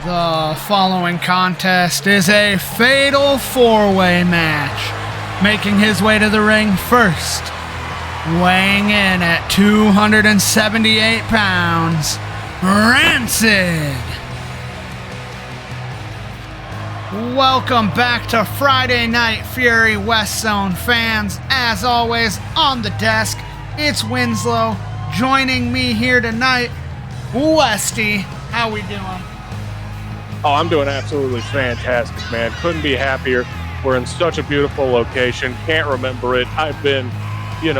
The following contest is a fatal four-way match. Making his way to the ring first, weighing in at 278 pounds, Rancid. Welcome back to Friday Night Fury, WestZone fans. As always, on the desk, it's Winslow. Joining me here tonight, Westy. How we doing? Oh, I'm doing absolutely fantastic, man. Couldn't be happier. We're in such a beautiful location. Can't remember it. I've been,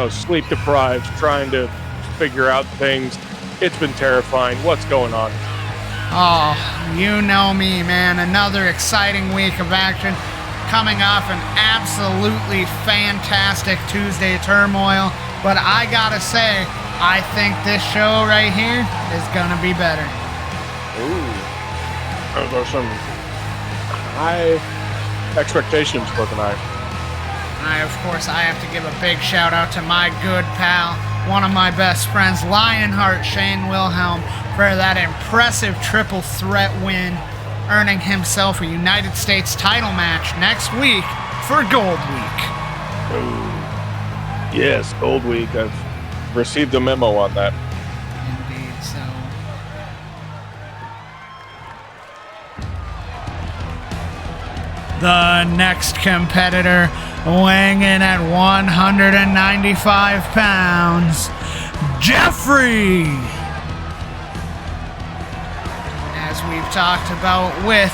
sleep deprived, trying to figure out things. It's been terrifying. What's going on? Oh, you know me, man. Another exciting week of action. Coming off an absolutely fantastic Tuesday turmoil. But I gotta say, I think this show right here is gonna be better. Ooh. There's some high expectations for tonight. I have to give a big shout out to my good pal, one of my best friends, Lionheart Shane Wilhelm, for that impressive triple threat win, earning himself a United States title match next week for Gold Week. Ooh. Yes, Gold Week. I've received a memo on that. Indeed, so. The next competitor, weighing in at 195 pounds, Geoffrey. As we've talked about with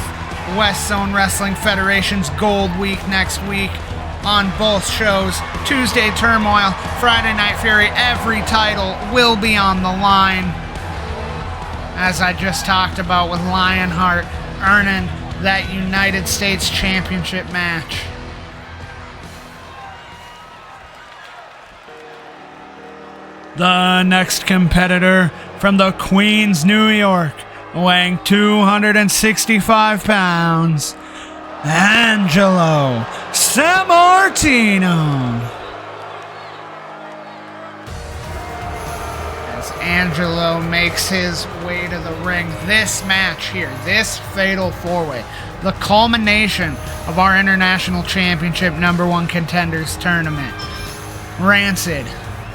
WestZone Wrestling Federation's Gold Week next week on both shows, Tuesday Turmoil, Friday Night Fury, every title will be on the line. As I just talked about with Lionheart earning that United States Championship match. The next competitor from the Queens, New York, weighing 265 pounds, Angelo Sammartino. As Angelo makes his way to the ring, this match here, this fatal four-way, the culmination of our International Championship #1 Contenders tournament. Rancid,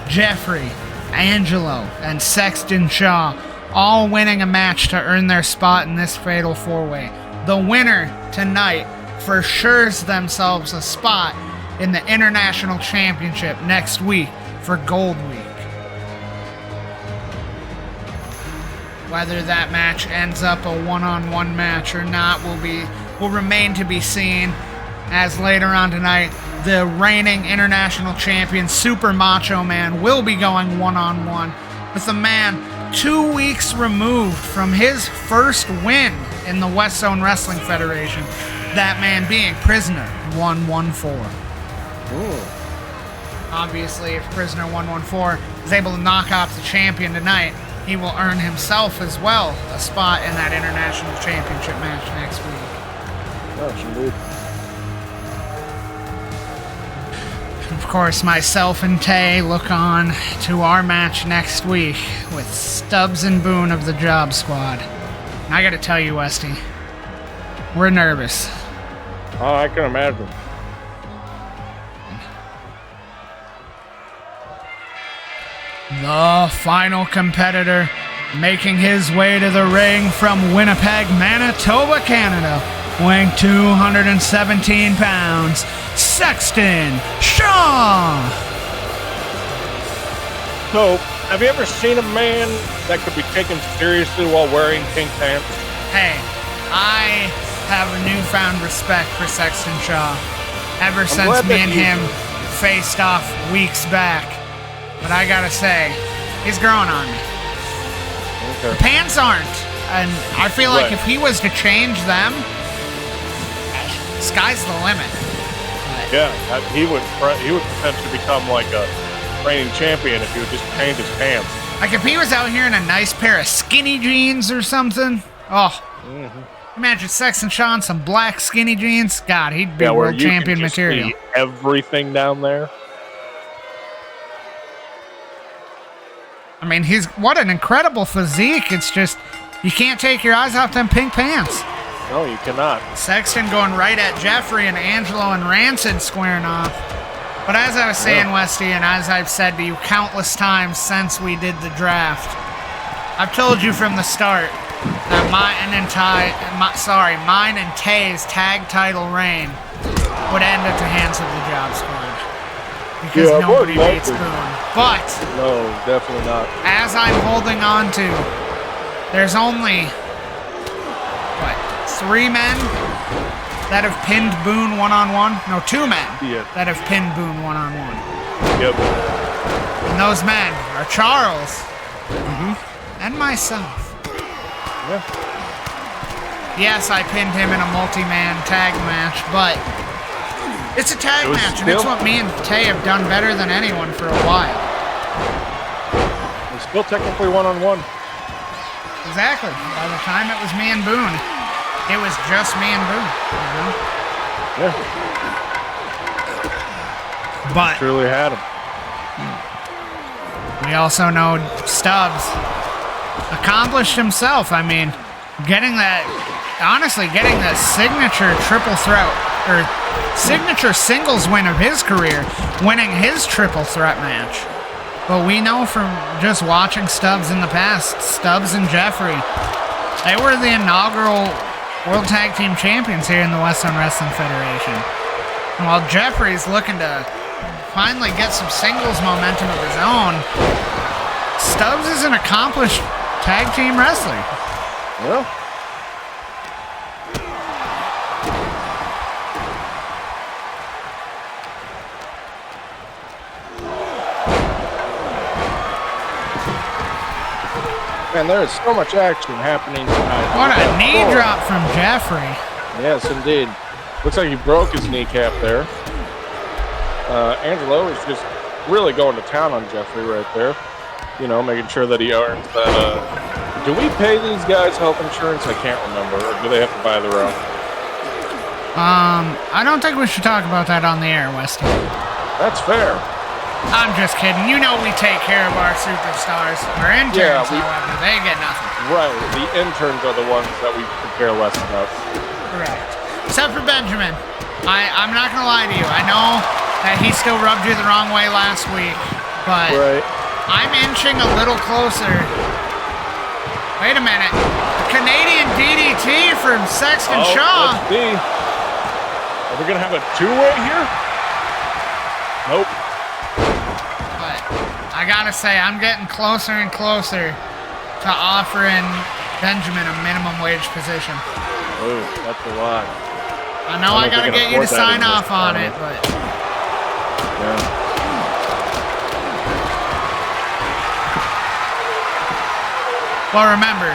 Geoffrey, Angelo, and Sexton Shaw all winning a match to earn their spot in this fatal four-way. The winner tonight for sure's themselves a spot in the International Championship next week for Gold Week. Whether that match ends up a one-on-one match or not will remain to be seen, as later on tonight, the reigning international champion Super Macho Man will be going one-on-one with a man 2 weeks removed from his first win in the WestZone Wrestling Federation, that man being Prisoner 114. Ooh. Obviously, if Prisoner 114 is able to knock off the champion tonight, he will earn himself as well a spot in that International Championship match next week. Gosh, indeed. Of course, myself and Tay look on to our match next week with Stubbs and Boone of the Job Squad. And I gotta tell you, Westy, we're nervous. Oh, I can imagine. The final competitor making his way to the ring from Winnipeg, Manitoba, Canada, weighing 217 pounds, Sexton Shaw. So, have you ever seen a man that could be taken seriously while wearing pink pants? Hey, I have a newfound respect for Sexton Shaw ever since me and him faced off weeks back. But I gotta say, he's growing on me. Okay. The pants aren't, and I feel like if he was to change them, sky's the limit. But Yeah, he would potentially become like a reigning champion if he would just change his pants. like if he was out here in a nice pair of skinny jeans or something, imagine Sexton Shaw in some black skinny jeans. God, he'd be world champion material. See everything down there. I mean, what an incredible physique. It's just, you can't take your eyes off them pink pants. No, you cannot. Sexton going right at Geoffrey and Angelo and Rancid squaring off. But as I was saying, Westy, and as I've said to you countless times since we did the draft, I've told you from the start that mine and Tay's tag title reign would end at the hands of the Job Squad. Because nobody beats Boone. But no, definitely not. As I'm holding on to, there's only 3 men that have pinned Boone one-on-one. No, 2 men that have pinned Boone one-on-one. Yep. And those men are Charles and myself. Yeah. Yes, I pinned him in a multi-man tag match, but it's a tag match, and it's what me and Tay have done better than anyone for a while. It's still technically one-on-one. Exactly. By the time it was me and Boone, it was just me and Boone. You know? Yeah. But truly had him. We also know Stubbs accomplished himself. I mean, getting the signature triple threat or signature singles win of his career, winning his triple threat match. But we know from just watching Stubbs in the past, Stubbs and Geoffrey, they were the inaugural World Tag Team Champions here in the WestZone Wrestling Federation. And while Geoffrey's looking to finally get some singles momentum of his own, Stubbs is an accomplished tag team wrestler. Yeah. Man, there is so much action happening tonight. What a knee drop from Geoffrey. Yes, indeed. Looks like he broke his kneecap there. Angelo is just really going to town on Geoffrey right there. making sure that he earns that. Do we pay these guys health insurance? I can't remember. Or do they have to buy their own? I don't think we should talk about that on the air, Weston. That's fair. I'm just kidding. We take care of our superstars. Our interns, however, they get nothing. Right. The interns are the ones that we could care less about. Right. Except for Benjamin. I'm not going to lie to you. I know that he still rubbed you the wrong way last week, but I'm inching a little closer. Wait a minute. Canadian DDT from Sexton Shaw. Let's see. Are we going to have a two-way here? Nope. But I got to say, I'm getting closer and closer to offering Benjamin a minimum wage position. Oh, that's a lot. I know I got to get you to sign off on it, but... Yeah. Well, remember,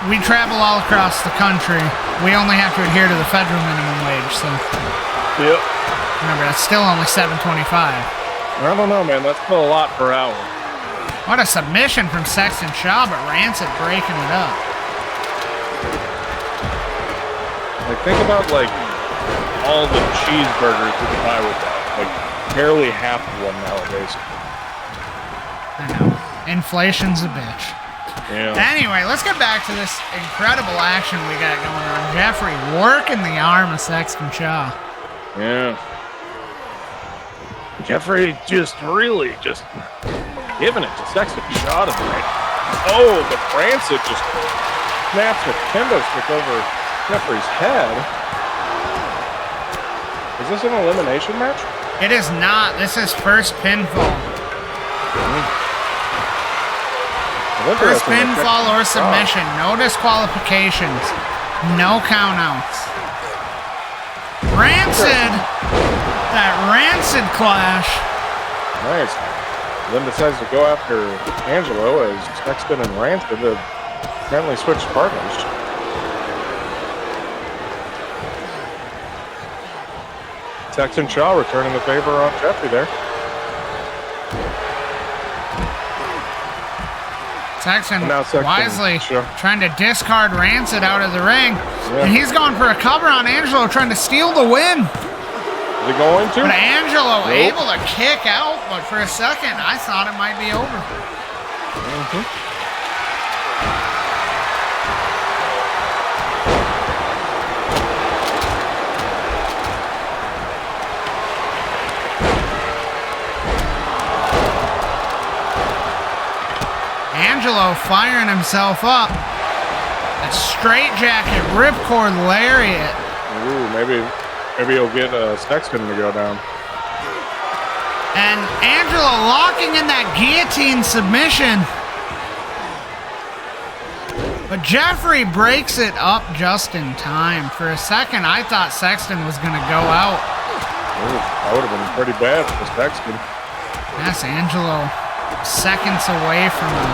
we travel all across the country. We only have to adhere to the federal minimum wage, so... Yep. Remember, that's still only $7.25. I don't know, man. That's still a lot per hour. What a submission from Sexton Shaw, but Rancid breaking it up. Like, think about, all the cheeseburgers you can buy with that. Barely half of one nowadays. I know. Inflation's a bitch. Yeah. Anyway, let's get back to this incredible action we got going on. Geoffrey working the arm of Sexton Shaw. Yeah. Geoffrey really giving it to Sexton Shaw tonight. Oh, but Rancid just snaps a kendo stick over Geoffrey's head. Is this an elimination match? It is not. This is first pinfall. First pinfall or submission. No disqualifications. No countouts. Rancid. That Rancid clash. Nice. Then decides to go after Angelo as Sexton and Rancid have apparently switched partners. Sexton Shaw returning the favor on Geoffrey there. Sexton wisely trying to discard Rancid out of the ring. Yeah. And he's going for a cover on Angelo, trying to steal the win. Is he going to? But Angelo able to kick out, but for a second, I thought it might be over. Mm-hmm. Angelo firing himself up. A straight jacket, ripcord lariat. Ooh, maybe he'll get Sexton to go down. And Angelo locking in that guillotine submission. But Geoffrey breaks it up just in time. For a second, I thought Sexton was going to go out. Ooh, that would have been pretty bad for Sexton. Yes, Angelo seconds away from an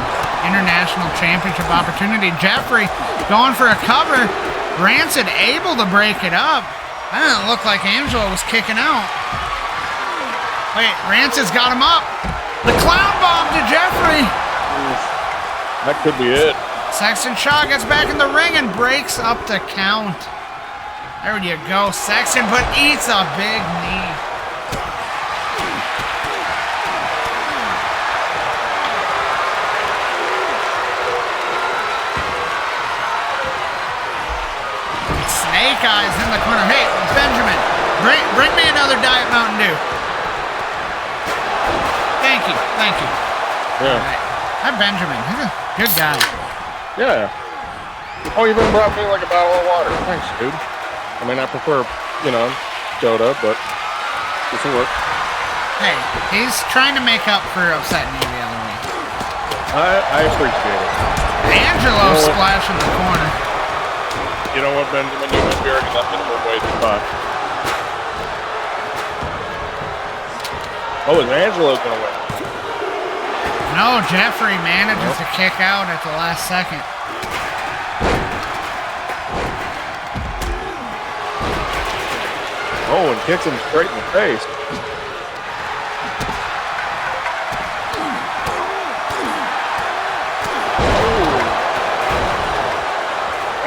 international championship opportunity. Geoffrey going for a cover. Rancid able to break it up. That didn't look like Angelo was kicking out. Wait, Rancid's got him up. The clown bomb to Geoffrey. That could be it. Sexton Shaw gets back in the ring and breaks up the count. There you go, Sexton, but eats a big knee. Snake Eyes in the corner. Hey, Benjamin, bring me another Diet Mountain Dew. Thank you. Yeah. All right. Hi, Benjamin. He's a good guy. Yeah. Oh, you even brought me like a bottle of water. Thanks, dude. I mean, I prefer, soda, but this will work. Hey, he's trying to make up for upsetting you the other week. I appreciate it. Angelo splash in the corner. You know what, Benjamin? You might be already that minimum wage spot. Oh, is Angelo going to win? No, Geoffrey manages to kick out at the last second. Oh, and kicks him straight in the face.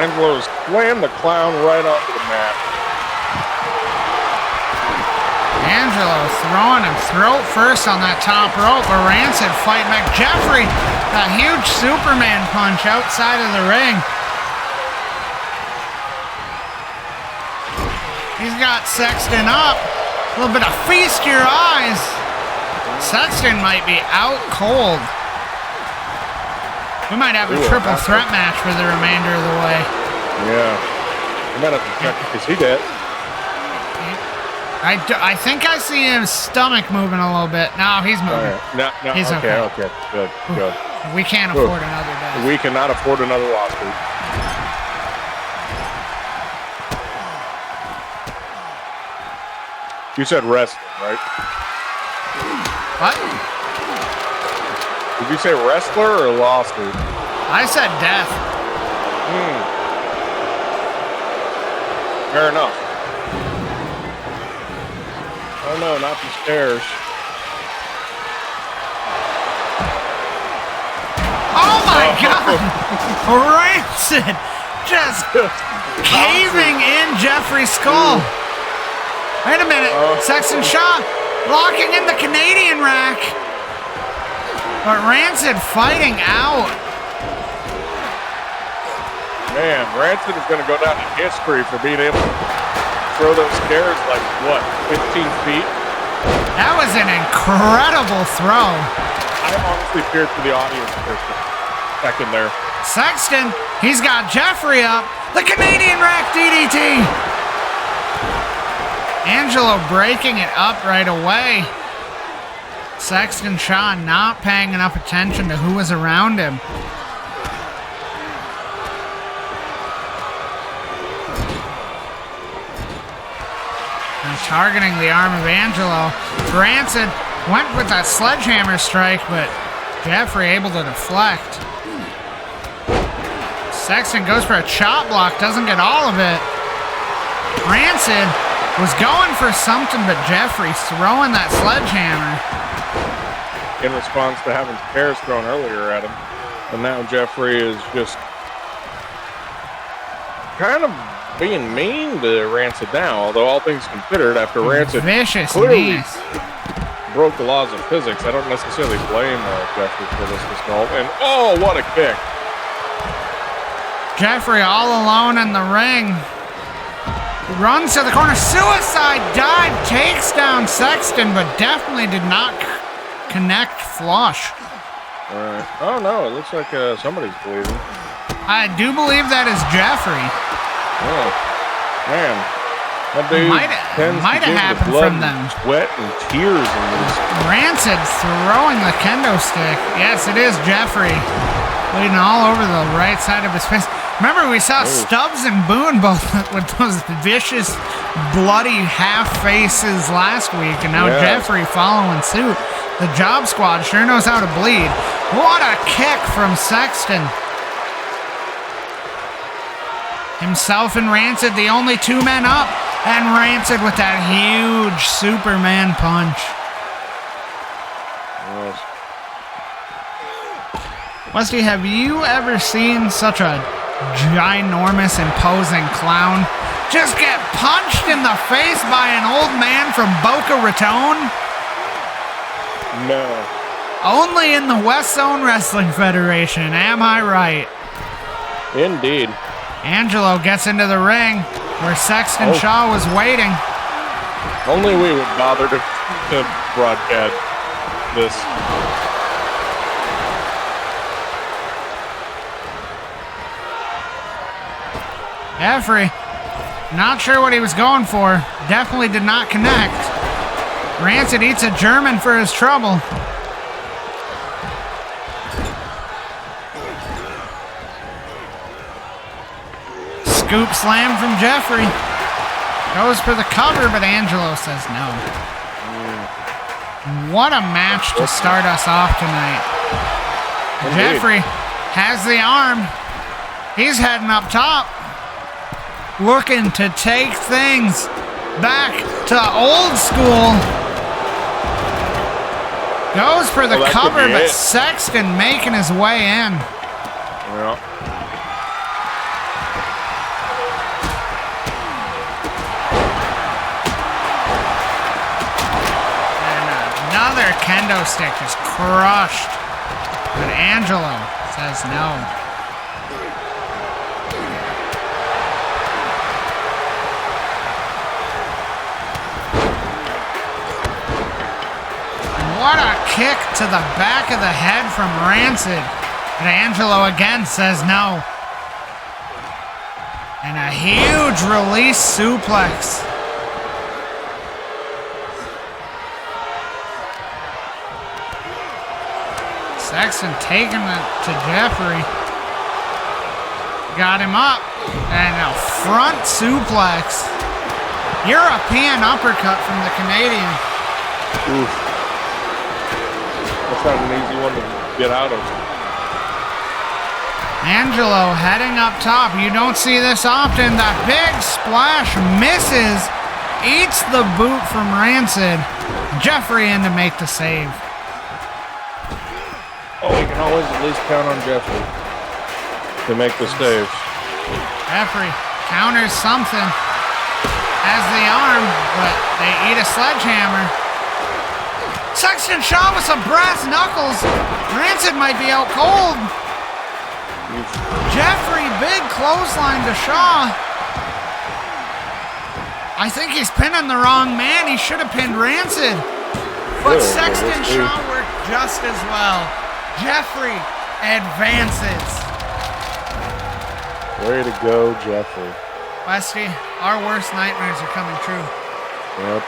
Angelo slammed the clown right onto the mat. Angelo throwing him throat first on that top rope, but Rancid fighting back. Geoffrey, a huge Superman punch outside of the ring. He's got Sexton up. A little bit of feast your eyes. Sexton might be out cold. We might have a triple threat match for the remainder of the way. Yeah. I might have to check because he did. I think I see his stomach moving a little bit. No, he's moving. No, he's okay. Good. We can't afford another death. We cannot afford another lawsuit. You said wrestling, right? What? Did you say wrestler or lawsuit? I said death. Fair enough. Oh no, not the stairs. Oh my God! Rancid just caving in Geoffrey's skull. Wait a minute. Sexton Shaw locking in the Canadian rack. But Rancid fighting out. Man, Rancid is going to go down in history for being able to throw those stairs like, what, 15 feet? That was an incredible throw. I honestly feared for the audience for a second there. Sexton, he's got Geoffrey up. The Canadian rack DDT. Angelo breaking it up right away. Sexton Shaw not paying enough attention to who was around him. And targeting the arm of Angelo. Rancid went with that sledgehammer strike, but Geoffrey able to deflect. Sexton goes for a chop block, doesn't get all of it. Rancid was going for something, but Geoffrey throwing that sledgehammer. In response to having stairs thrown earlier at him. And now Geoffrey is just kind of being mean to Rancid now, although all things considered, after Rancid clearly broke the laws of physics, I don't necessarily blame Geoffrey for this result. And oh, what a kick. Geoffrey all alone in the ring. Runs to the corner, suicide dive, takes down Sexton, but definitely did not connect flush. All right. Oh no, it looks like somebody's bleeding. I do believe that is Geoffrey. Oh, man. That dude might have happened blood from them. Sweat and tears in this. Rancid throwing the kendo stick. Yes, it is Geoffrey. Bleeding all over the right side of his face. Remember, we saw Stubbs and Boone both with those vicious, bloody half faces last week, and now Geoffrey following suit. The Job Squad sure knows how to bleed. What a kick from Sexton. Himself and Rancid, the only two men up, and Rancid with that huge Superman punch. Yes. Westy, have you ever seen such a ginormous, imposing clown just get punched in the face by an old man from Boca Raton? No. Only in the WestZone Wrestling Federation, am I right? Indeed. Angelo gets into the ring where Sexton Shaw was waiting. Only we would bother to broadcast this. Geoffrey, not sure what he was going for. Definitely did not connect. Rancid eats a German for his trouble. Scoop slam from Geoffrey. Goes for the cover, but Angelo says no. What a match to start us off tonight. Indeed. Geoffrey has the arm. He's heading up top. Looking to take things back to old school. Goes for the cover, but Sexton making his way in. Yeah. Another kendo stick just crushed. But Angelo says no. What a kick to the back of the head from Rancid. But Angelo again says no. And a huge release suplex. Sexton taking it to Geoffrey. Got him up. And a front suplex. European uppercut from the Canadian. Oof. That's not an easy one to get out of. Angelo heading up top. You don't see this often. That big splash misses. Eats the boot from Rancid. Geoffrey in to make the save. Oh, we can always at least count on Geoffrey to make the save. Geoffrey counters something. Has the arm, but they eat a sledgehammer. Sexton shot with some brass knuckles. Rancid might be out cold. Geoffrey, big clothesline to Shaw. I think he's pinning the wrong man. He should have pinned Rancid. But Sexton and Shaw worked just as well. Geoffrey advances. Way to go, Geoffrey. Westy, our worst nightmares are coming true. Yep.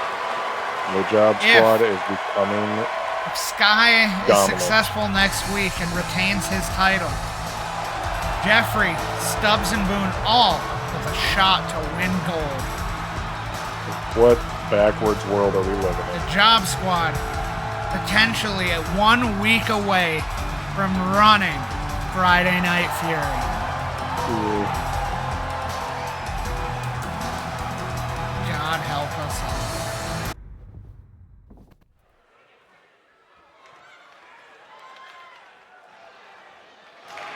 The job squad is becoming If Sky is dominant. successful next week and retains his title, Geoffrey, Stubbs, and Boone all with a shot to win gold. What backwards world are we living in? The job squad potentially at 1 week away from running Friday Night Fury. Ooh. God help us all.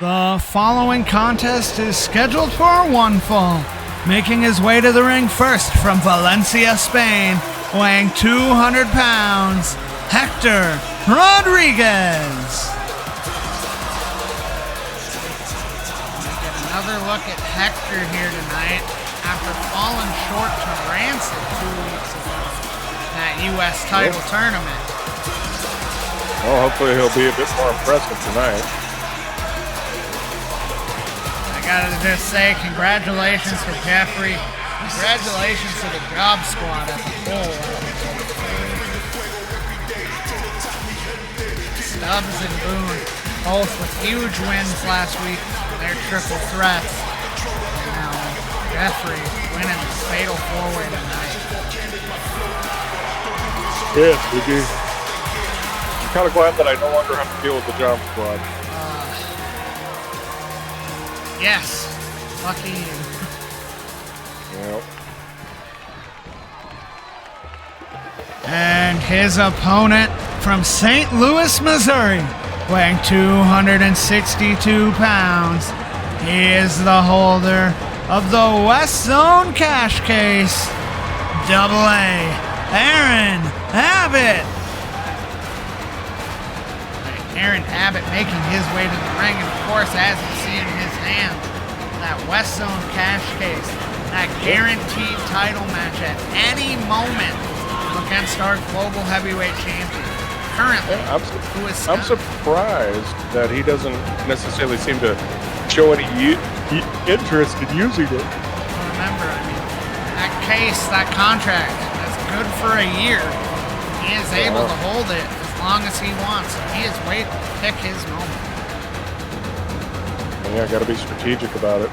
The following contest is scheduled for one fall. Making his way to the ring first from Valencia, Spain, weighing 200 pounds, Hector Rodriguez. Get another look at Hector here tonight after falling short to Rancid 2 weeks ago in that U.S. title tournament. Well, hopefully he'll be a bit more impressive tonight. I gotta just say congratulations to Geoffrey. Congratulations to the job squad as a whole. Stubbs and Boone, both with huge wins last week. They're triple threats. And now Geoffrey winning the fatal four-way tonight. Yeah, Biggie. I'm kind of glad that I no longer have to deal with the job squad. Yes, lucky you. Yep. And his opponent from St. Louis, Missouri, weighing 262 pounds. He is the holder of the WestZone cash case, AA, Aaron Abbott. Aaron Abbott making his way to the ring, and of course, as you see in his hand, that WestZone cash case, that guaranteed title match at any moment against our global heavyweight champion. Currently, I'm surprised that he doesn't necessarily seem to show any interest in using it. Remember, I mean, that case, that contract, that's good for a year. He is able to hold it as long as he wants. He is waiting to pick his moment. Yeah, got to be strategic about it.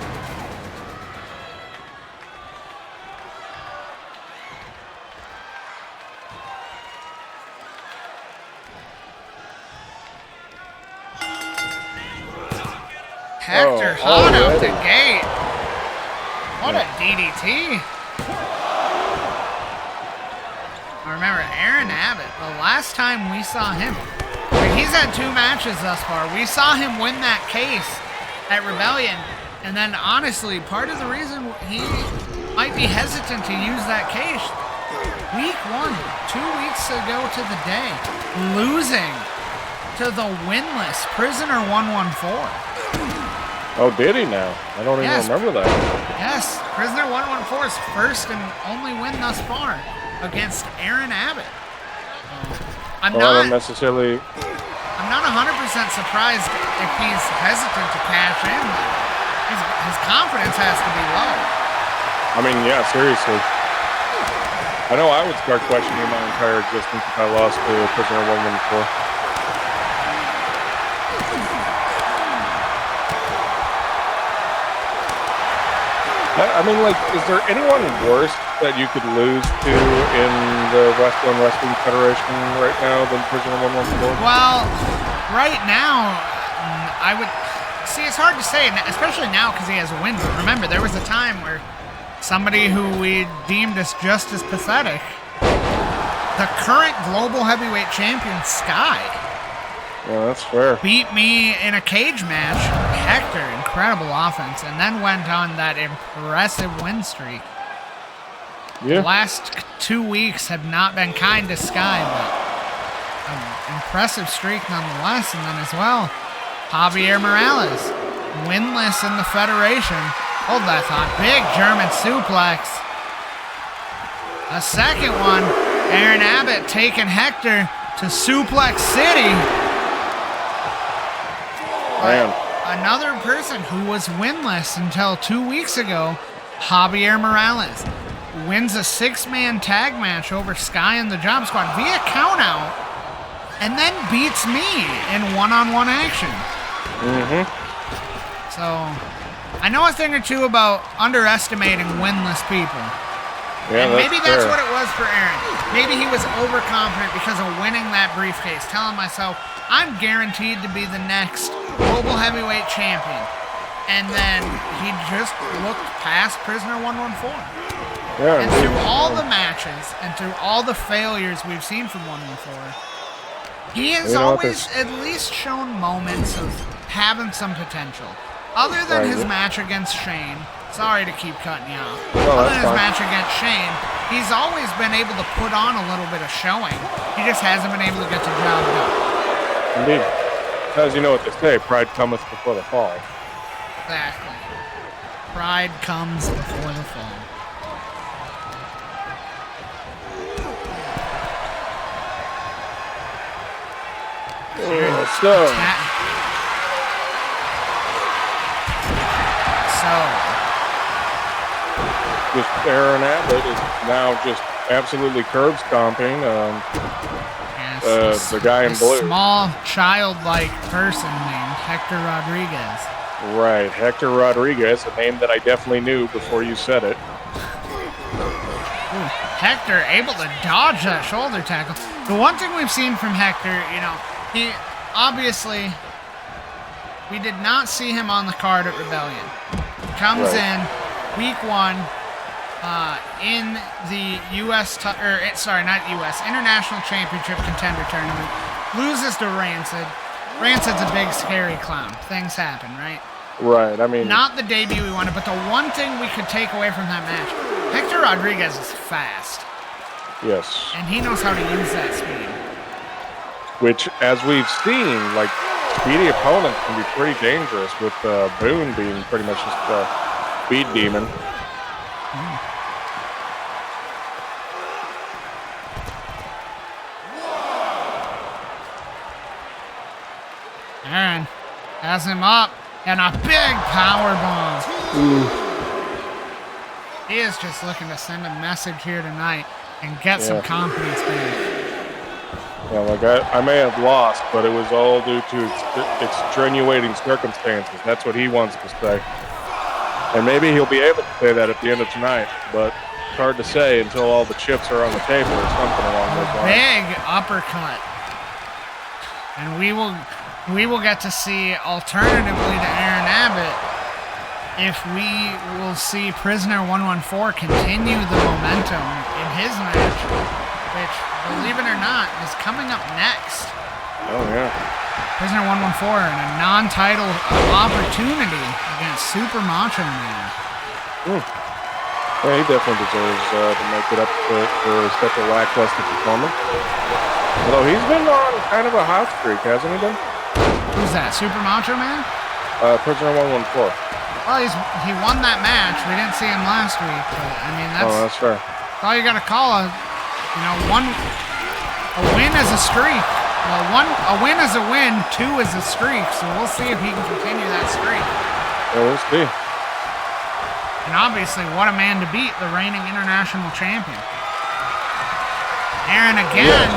Hector hot out the gate. What a DDT. Remember, Aaron Abbott, the last time we saw him, he's had 2 matches thus far. We saw him win that case at Rebellion. And then, honestly, part of the reason he might be hesitant to use that case Week 1, 2 weeks ago to the day, losing to the winless Prisoner 114. Oh, did he now? I don't even remember that. Yes, Prisoner 114's first and only win thus far against Aaron Abbott. I'm not 100% surprised if he's hesitant to cash in. His confidence has to be low. I mean, yeah, seriously. I know I would start questioning my entire existence if I lost to Prisoner 114. I mean, like, is there anyone worse that you could lose to in the WestZone Wrestling Federation right now than Prisoner 114? Well, right now, I would... See, it's hard to say, especially now because he has a win. But remember, there was a time where somebody who we deemed as just as pathetic, the current global heavyweight champion, Sky. Yeah, that's fair. Beat me in a cage match. Hector, incredible offense, and then went on that impressive win streak. Yeah. The last 2 weeks have not been kind to Sky, but an impressive streak nonetheless. And then as well, Javier Morales, winless in the Federation. Hold that thought. Big German suplex. A second one. Aaron Abbott taking Hector to Suplex City. Man. Another person who was winless until 2 weeks ago, Javier Morales, wins a 6-man tag match over Sky and the Job Squad via countout, and then beats me in one-on-one action. Mm-hmm. So, I know a thing or two about underestimating winless people. Yeah, and maybe that's fair. what it was for Aaron. Maybe he was overconfident because of winning that briefcase, telling myself, I'm guaranteed to be the next global heavyweight champion. And then he just looked past Prisoner 114. Yeah, and through all the matches and through all the failures we've seen from 114, he has always at least shown moments of having some potential. Other than his match against Shane, sorry to keep cutting you off. Other than his match against Shane, he's always been able to put on a little bit of showing. He just hasn't been able to get the job done. Indeed. As you know what they say, pride cometh before the fall. Exactly. Pride comes before the fall. Just Aaron Abbott is now just absolutely curb stomping the guy in blue. Small, childlike person named Hector Rodriguez. Right, Hector Rodriguez, a name that I definitely knew before you said it. Ooh, Hector able to dodge that shoulder tackle. The one thing we've seen from Hector, he obviously, we did not see him on the card at Rebellion. He comes in week 1 in the International Championship Contender Tournament. Loses to Rancid. Rancid's a big, scary clown. Things happen, right? Right, I mean... Not the debut we wanted, but the one thing we could take away from that match, Hector Rodriguez is fast. Yes. And he knows how to use that speed. Which, as we've seen, like, speedy opponents can be pretty dangerous, with Boone being pretty much just a speed demon. Aaron has him up, and a big power bomb. He is just looking to send a message here tonight and get some confidence back. Yeah, like I may have lost, but it was all due to extenuating circumstances. That's what he wants to say. And maybe he'll be able to say that at the end of tonight, but it's hard to say until all the chips are on the table or something along those lines. Big uppercut. And we will get to see, alternatively to Aaron Abbott, if we will see Prisoner 114 continue the momentum in his match, which, believe it or not, is coming up next. Oh, yeah. Prisoner 114 in a non-title opportunity against Super Macho Man. Yeah, he definitely deserves to make it up for such a lackluster performance. Although he's been on kind of a hot streak, hasn't he been? Who's that? Super Macho Man? Prisoner 114. Well, he won that match. We didn't see him last week, but I mean that's fair. That's all you got to call a win is a streak. Well, a win is a win, 2 is a streak. So we'll see if he can continue that streak. Yeah, we'll see. And obviously, what a man to beat, the reigning international champion. Aaron again,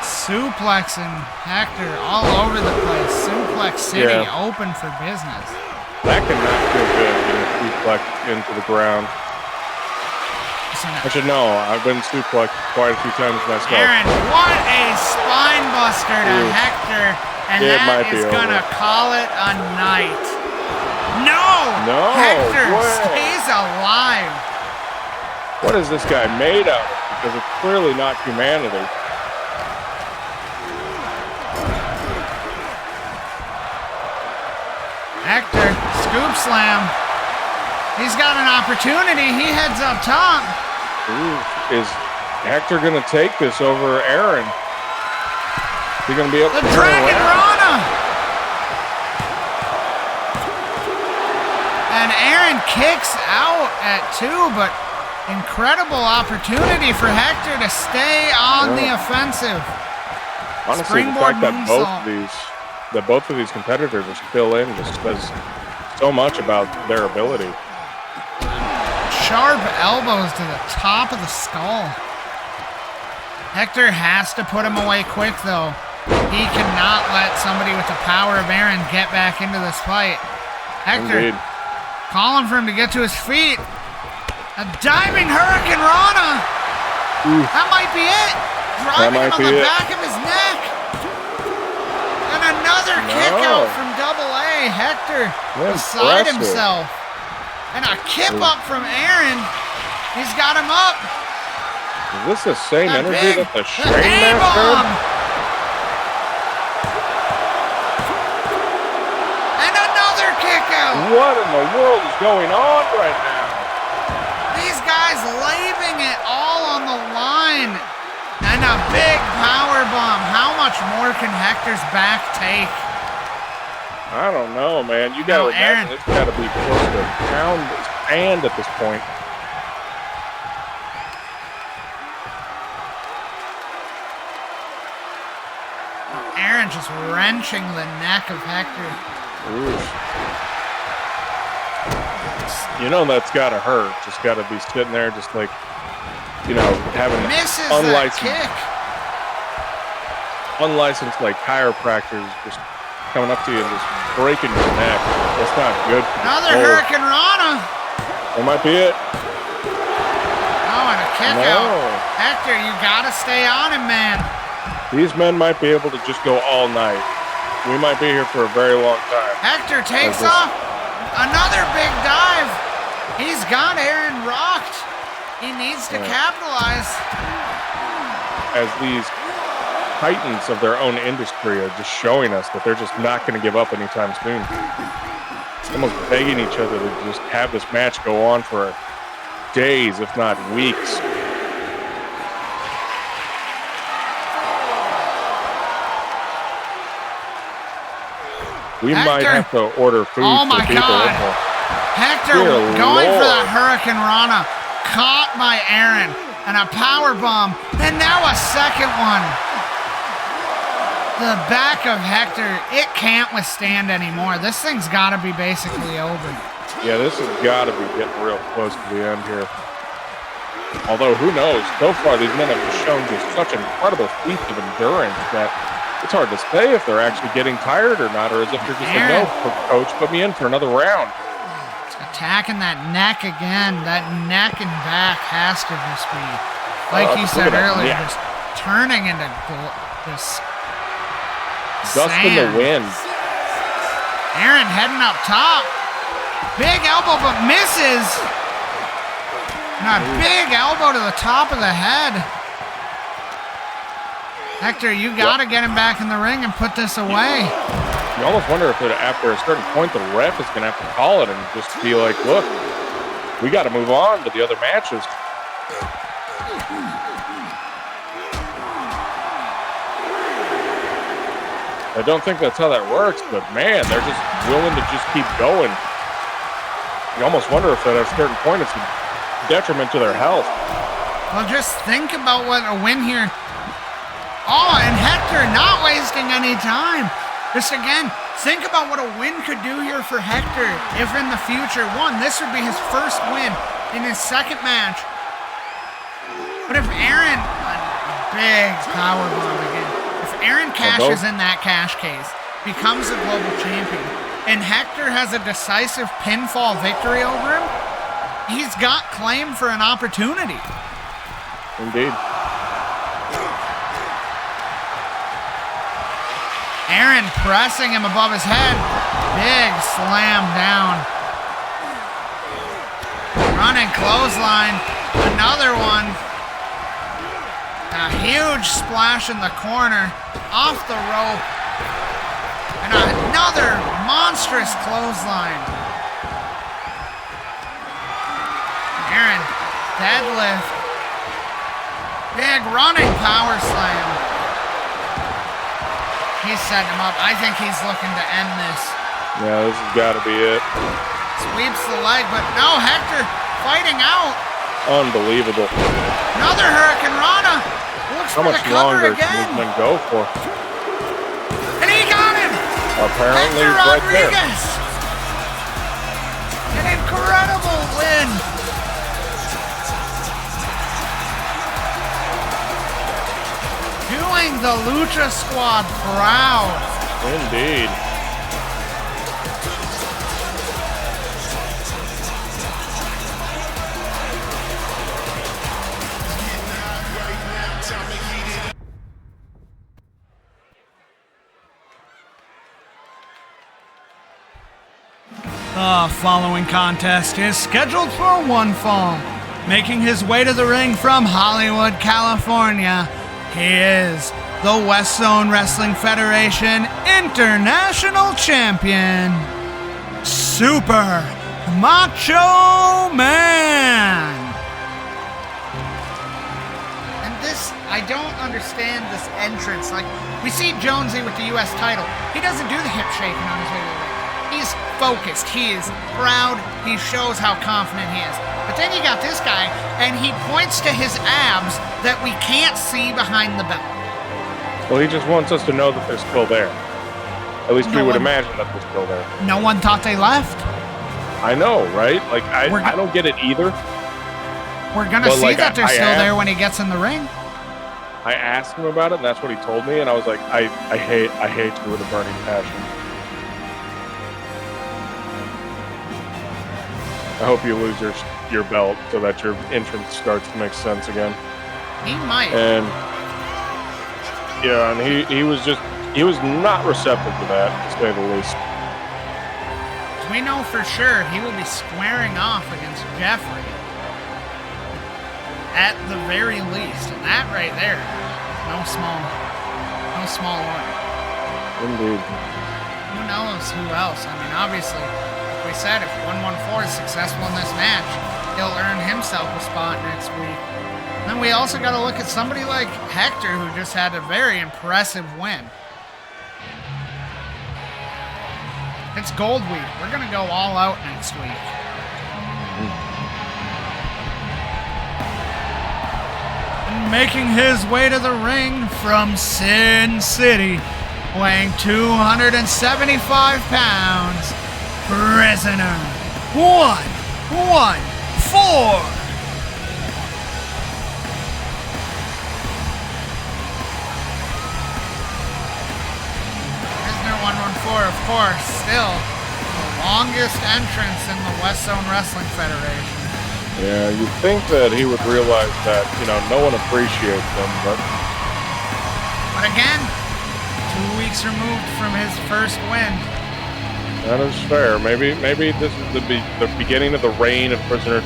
suplexing Hector all over the place. Suplex City open for business. That cannot feel good getting suplexed into the ground. I should know. I've been suplexed quite a few times myself. Aaron, what a spine buster to Hector, and that is gonna call it a night. No, Hector stays alive. What is this guy made of? Because it's clearly not humanity. Hector, scoop slam. He's got an opportunity. He heads up top. Ooh, is Hector going to take this over Aaron? Is he going to be able to turn around? The Dragon Rana! And Aaron kicks out at 2, but incredible opportunity for Hector to stay on the offensive. Honestly, the fact that both of these competitors are still in just says so much about their ability. Sharp elbows to the top of the skull. Hector has to put him away quick, though. He cannot let somebody with the power of Aaron get back into this fight. Hector calling for him to get to his feet. A diving Hurricane Rana. That might be it. Driving him on the back of his neck. And another kick out from AA. Hector beside himself. And a kip up from Aaron. He's got him up. Is this the same energy that the Shane Master? And another kick out. What in the world is going on right now? These guys leaving it all on the line. And a big power bomb. How much more can Hector's back take? I don't know, man. You gotta imagine it's gotta be close to pound sand at this point. Aaron just wrenching the neck of Hector. Ooh. You know that's gotta hurt. Just gotta be sitting there, just like, having unlicensed like chiropractors just coming up to you and just breaking your neck. That's not good. Another Hurricane Rana. That might be it. Oh, and a kick out. Hector, you gotta stay on him, man. These men might be able to just go all night. We might be here for a very long time. Hector takes off. Another big dive. He's got Aaron rocked. He needs to capitalize. As these titans of their own industry are just showing us that they're just not going to give up anytime soon. It's almost begging each other to just have this match go on for days, if not weeks. We might have to order food for people. Hector going for that Hurricane Rana. Caught by Aaron. And a power bomb. And now a second one. The back of Hector, it can't withstand anymore. This thing's got to be basically over. Yeah, this has got to be getting real close to the end here. Although, who knows? So far, these men have shown just such incredible feats of endurance that it's hard to say if they're actually getting tired or not, or as if they're just like, no, coach, put me in for another round. Attacking that neck again. That neck and back has to just be, like you said earlier, just turning into this dust in the wind. Aaron heading up top. Big elbow, but misses. And a big elbow to the top of the head. Hector, you got to get him back in the ring and put this away. You almost wonder if after a certain point the ref is going to have to call it and just be like, look, we got to move on to the other matches. I don't think that's how that works, but man, they're just willing to just keep going. You almost wonder if at a certain point it's a detriment to their health. Well, just think about what a win here. Oh, and Hector not wasting any time. Just again, think about what a win could do here for Hector if in the future, this would be his first win in his second match. But if Aaron, big powerbomb again. If Aaron cashes in that cash case, becomes a global champion, and Hector has a decisive pinfall victory over him, he's got claim for an opportunity. Indeed. Aaron pressing him above his head. Big slam down. Running clothesline. Another one. A huge splash in the corner. Off the rope. And another monstrous clothesline. Aaron, deadlift. Big running power slam. He's setting him up. I think he's looking to end this. Yeah, this has got to be it. Sweeps the leg, but no, Hector fighting out. Unbelievable. Another Hurricane Rana. Looks How for much the cover longer again. can Movement go for? And he got him. Apparently, Hector right there. Rodriguez. An incredible win. Doing the Lucha squad proud. Indeed. The following contest is scheduled for one fall. Making his way to the ring from Hollywood, California, he is the WestZone Wrestling Federation International Champion, Super Macho Man. And this, I don't understand this entrance. Like, we see Jonesy with the U.S. title. He doesn't do the hip shaking on his way to the ring. He's focused. He is proud. He shows how confident he is. But then you got this guy, and he points to his abs that we can't see behind the belt. Well, he just wants us to know that they're still there. At least we would imagine that they're still there. No one thought they left. I know, right? Like, I don't get it either. We're going to see that they're still there when he gets in the ring. I asked him about it, and that's what he told me, and I was like, I hate you with a burning passion. I hope you lose your belt so that your entrance starts to make sense again. He might. And yeah, and he was not receptive to that, to say the least. We know for sure he will be squaring off against Geoffrey. At the very least. And that right there, no small order. Indeed. Who knows who else? I mean, obviously, we said if 114 is successful in this match, he'll earn himself a spot next week. Then we also got to look at somebody like Hector, who just had a very impressive win. It's Gold Week. We're going to go all out next week. And making his way to the ring from Sin City, weighing 275 pounds, Prisoner 114. Prisoner 114, of course, still the longest entrance in the WestZone Wrestling Federation. Yeah, you'd think that he would realize that, no one appreciates him, but again, 2 weeks removed from his first win. that is fair. Maybe this is the beginning of the reign of Prisoner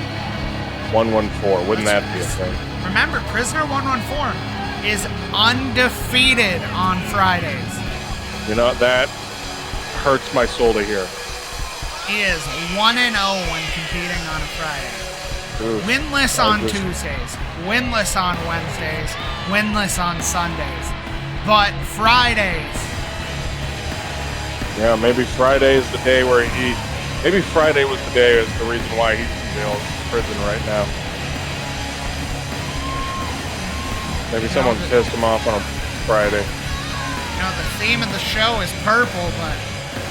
114. Wouldn't that be a thing? Remember, Prisoner 114 is undefeated on Fridays. That hurts my soul to hear. He is 1-0 when competing on a Friday. Ooh, Winless on Tuesdays, winless on Wednesdays, winless on Sundays. But Fridays. Yeah, maybe Friday is the day where maybe Friday was the day is the reason why he's in jail, prison right now. Maybe someone pissed him off on a Friday. You know, the theme of the show is purple, but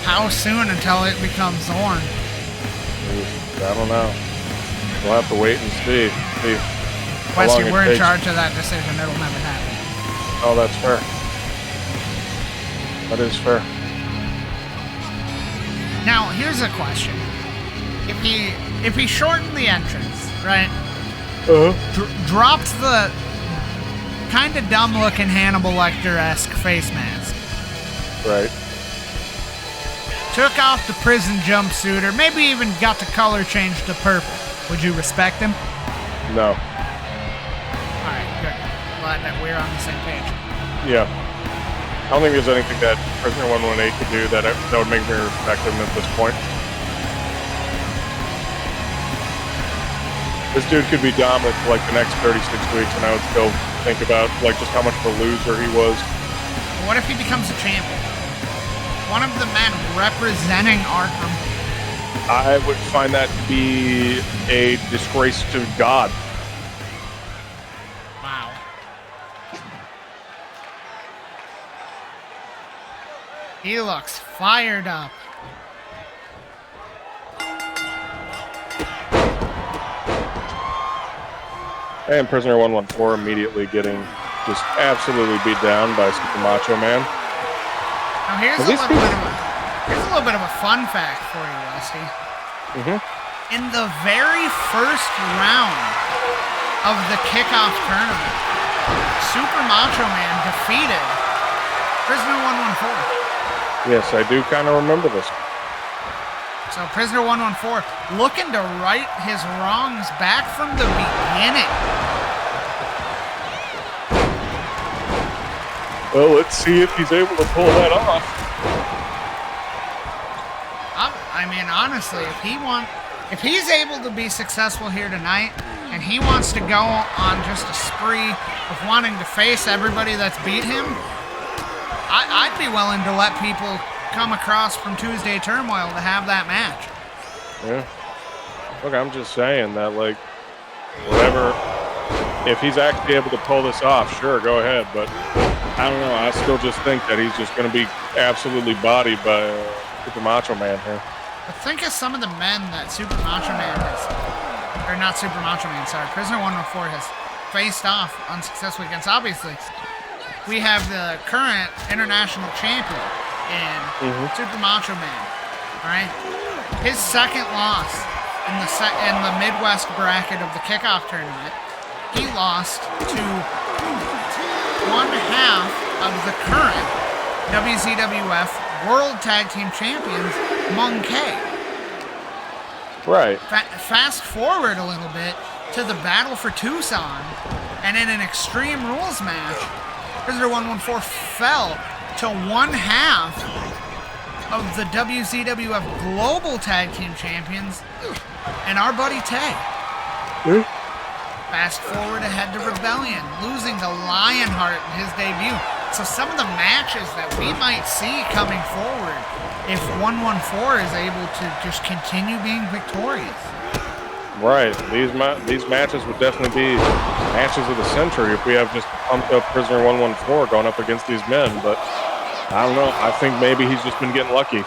how soon until it becomes orange? I don't know. We'll have to wait and see. Westy, we're in charge of that decision. It'll never happen. Oh, that's fair. That is fair. Now, here's a question. If he shortened the entrance, right? Dropped the kind of dumb-looking Hannibal Lecter-esque face mask. Right. Took off the prison jumpsuit, or maybe even got the color changed to purple. Would you respect him? No. Alright, good. Glad that we're on the same page. Yeah. I don't think there's anything that Prisoner 118 could do that would make me respect him at this point. This dude could be dominant for like the next 36 weeks, and I would still think about like just how much of a loser he was. What if he becomes a champion? One of the men representing Arkham. I would find that to be a disgrace to God. Wow. He looks fired up. And Prisoner 114 immediately getting just absolutely beat down by Super Macho Man. Now here's a little bit of a fun fact for you, Westy. In the very first round of the kickoff tournament, Super Macho Man defeated Prisoner 114. Yes, I do kind of remember this. So Prisoner 114 looking to right his wrongs back from the beginning. Well, let's see if he's able to pull that off. I mean, honestly, if he's able to be successful here tonight, and he wants to go on just a spree of wanting to face everybody that's beat him, I'd be willing to let people come across from Tuesday Turmoil to have that match. Yeah. Look, I'm just saying that, like, whatever, if he's actually able to pull this off, sure, go ahead. But I don't know. I still just think that he's just going to be absolutely bodied by Super Macho Man here. But think of some of the men that Super Macho Man has, or not Super Macho Man, sorry, Prisoner 114 has faced off unsuccessfully against. Obviously, we have the current international champion in Super Macho Man. All right, his second loss in the Midwest bracket of the kickoff tournament, he lost to one half of the current WZWF World Tag Team Champions, Mung K. Right. Fast forward a little bit to the Battle for Tucson, and in an Extreme Rules match, Prisoner 114 fell to one half of the WZWF Global Tag Team Champions and our buddy Tay. Fast forward ahead to Rebellion, losing to Lionheart in his debut. So some of the matches that we might see coming forward, if 114 is able to just continue being victorious. Right. These matches would definitely be matches of the century if we have just pumped up Prisoner 114 going up against these men. But I don't know. I think maybe he's just been getting lucky.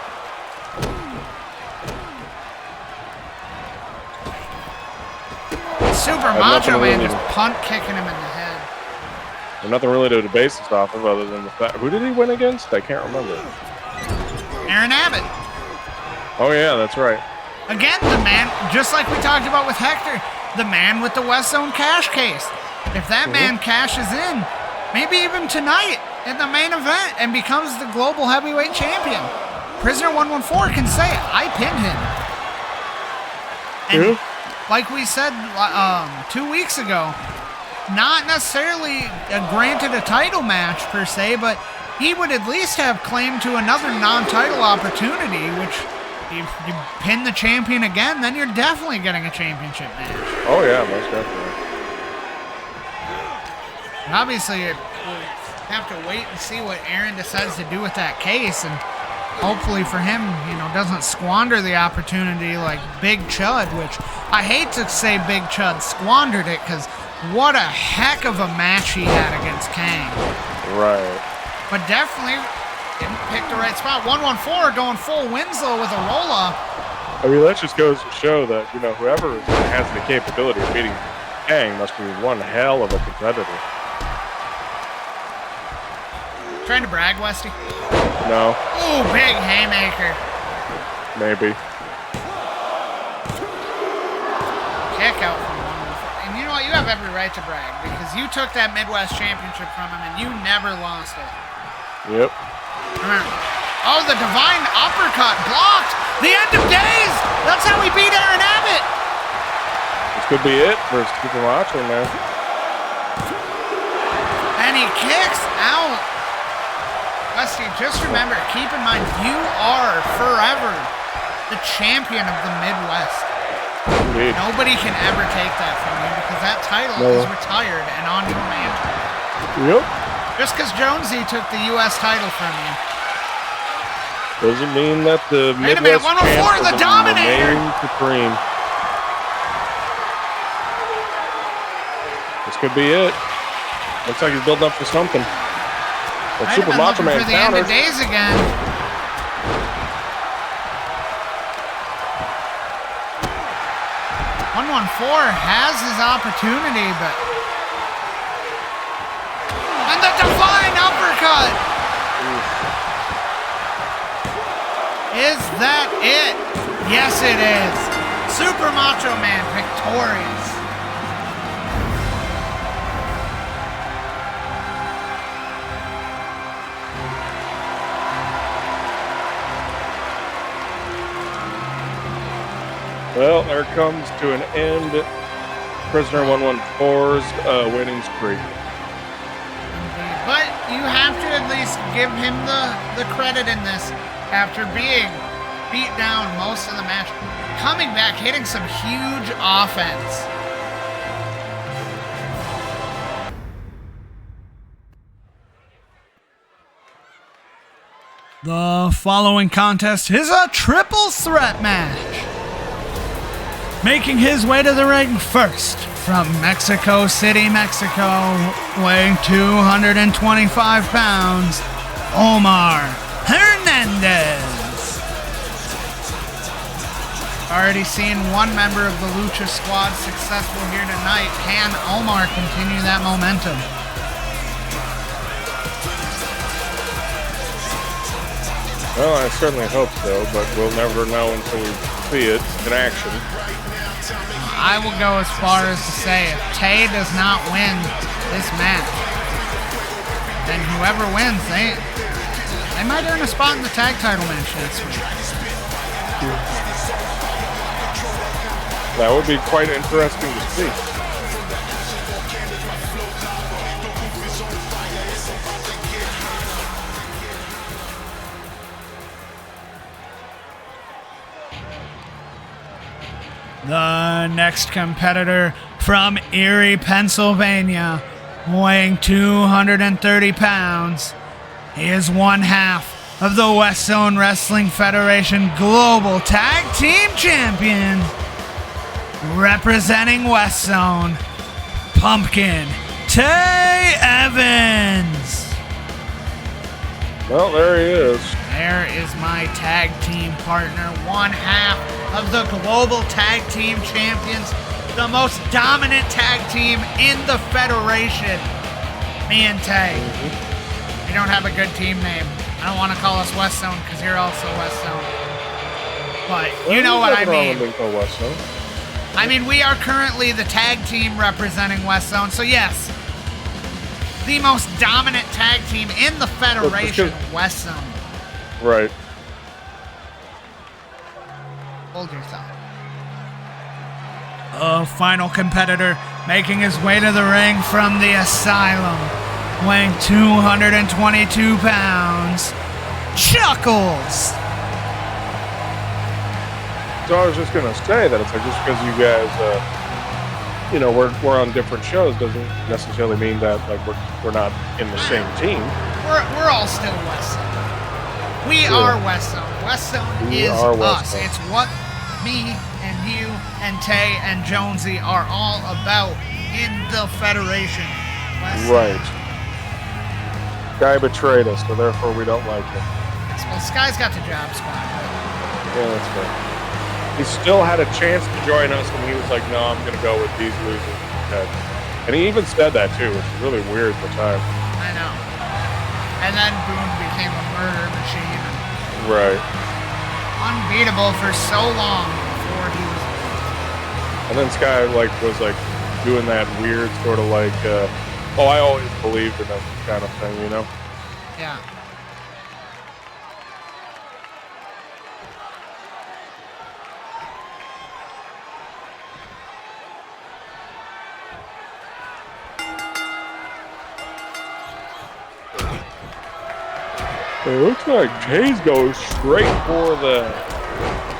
Super Macho Man just punt kicking him in the head. There's nothing really to base this off of other than the fact. Who did he win against? I can't remember. Aaron Abbott. Oh, yeah, that's right. Again, the man, just like we talked about with Hector, the man with the WestZone cash case. If that man cashes in, maybe even tonight in the main event and becomes the global heavyweight champion, Prisoner 114 can say, I pinned him. And like we said 2 weeks ago, not necessarily granted a title match per se, but he would at least have claim to another non-title opportunity, which you pin the champion again, then you're definitely getting a championship match. Oh, yeah, most definitely. Obviously, we'll have to wait and see what Aaron decides to do with that case, and hopefully for him, doesn't squander the opportunity like Big Chud, which I hate to say Big Chud squandered it, because what a heck of a match he had against Kang. Right. But definitely didn't pick the right spot. 114 going full Winslow with a roll-up. I mean, that just goes to show that, whoever has the capability of beating Kang must be one hell of a competitor. Trying to brag, Westy? No. Ooh, big haymaker. Maybe. Kick out from 114. And you know what? You have every right to brag, because you took that Midwest Championship from him and you never lost it. Yep. Remember. Oh, the divine uppercut blocked. The end of days. That's how we beat Aaron Abbott. This could be it for Super Macho, man. And he kicks out. Westy, just remember, keep in mind, you are forever the champion of the Midwest. Indeed. Nobody can ever take that from you, because that title is retired and on your mantle. Yep. Just because Jonesy took the U.S. title from you. Doesn't mean that the Wait a Midwest minute, 114, the Dominator! remain supreme. This could be it. Looks like he's building up for something. But I'd Super have been Macho looking Man for the end of counters. days again. Has his opportunity, but... And the divine uppercut! Is that it? Yes, it is. Super Macho Man victorious. Well, there comes to an end Prisoner 114's winning streak. But you have to at least give him the credit in this. After being beat down most of the match, coming back, hitting some huge offense. The following contest is a triple threat match. Making his way to the ring first, from Mexico City, Mexico, weighing 225 pounds, Omar Hernandez. Already seen one member of the Lucha squad successful here tonight. Can Omar continue that momentum? Well, I certainly hope so, but we'll never know until we see it in action. I will go as far as to say if Tay does not win this match, then whoever wins, they might earn a spot in the tag title match next week. That would be quite interesting to see. The next competitor from Erie, Pennsylvania, weighing 230 pounds. He is one half of the WestZone Wrestling Federation Global Tag Team Champion. Representing WestZone, Pumpkin Tay Evans. Well, there he is. There is my tag team partner, one half of the Global Tag Team Champions, the most dominant tag team in the Federation. Me and Tay. We don't have a good team name. I don't want to call us WestZone because you're also WestZone. But you know what I mean. I mean, we are currently the tag team representing WestZone, so yes, the most dominant tag team in the Federation, WestZone. Right. Hold your thought. A final competitor making his way to the ring from the Asylum, weighing 222 pounds, Chuckles. So I was just gonna say that it's like just because you guys, you know, we're on different shows doesn't necessarily mean that like we're not in the same team. We're all still WestZone. We are WestZone. WestZone is us. It's what me and you and Tay and Jonesy are all about in the Federation. Right. Guy betrayed us, so therefore we don't like him. Well, Sky's got the job spot. Yeah, that's fair. He still had a chance to join us, and he was like, "No, I'm going to go with these losers." And he even said that too, which is really weird at the time. I know. And then Boone became a murder machine. Right. Unbeatable for so long before he was. And then Sky was doing that weird sort of I always believed in him kind of thing, you know? Yeah. It looks like Jay's goes straight for the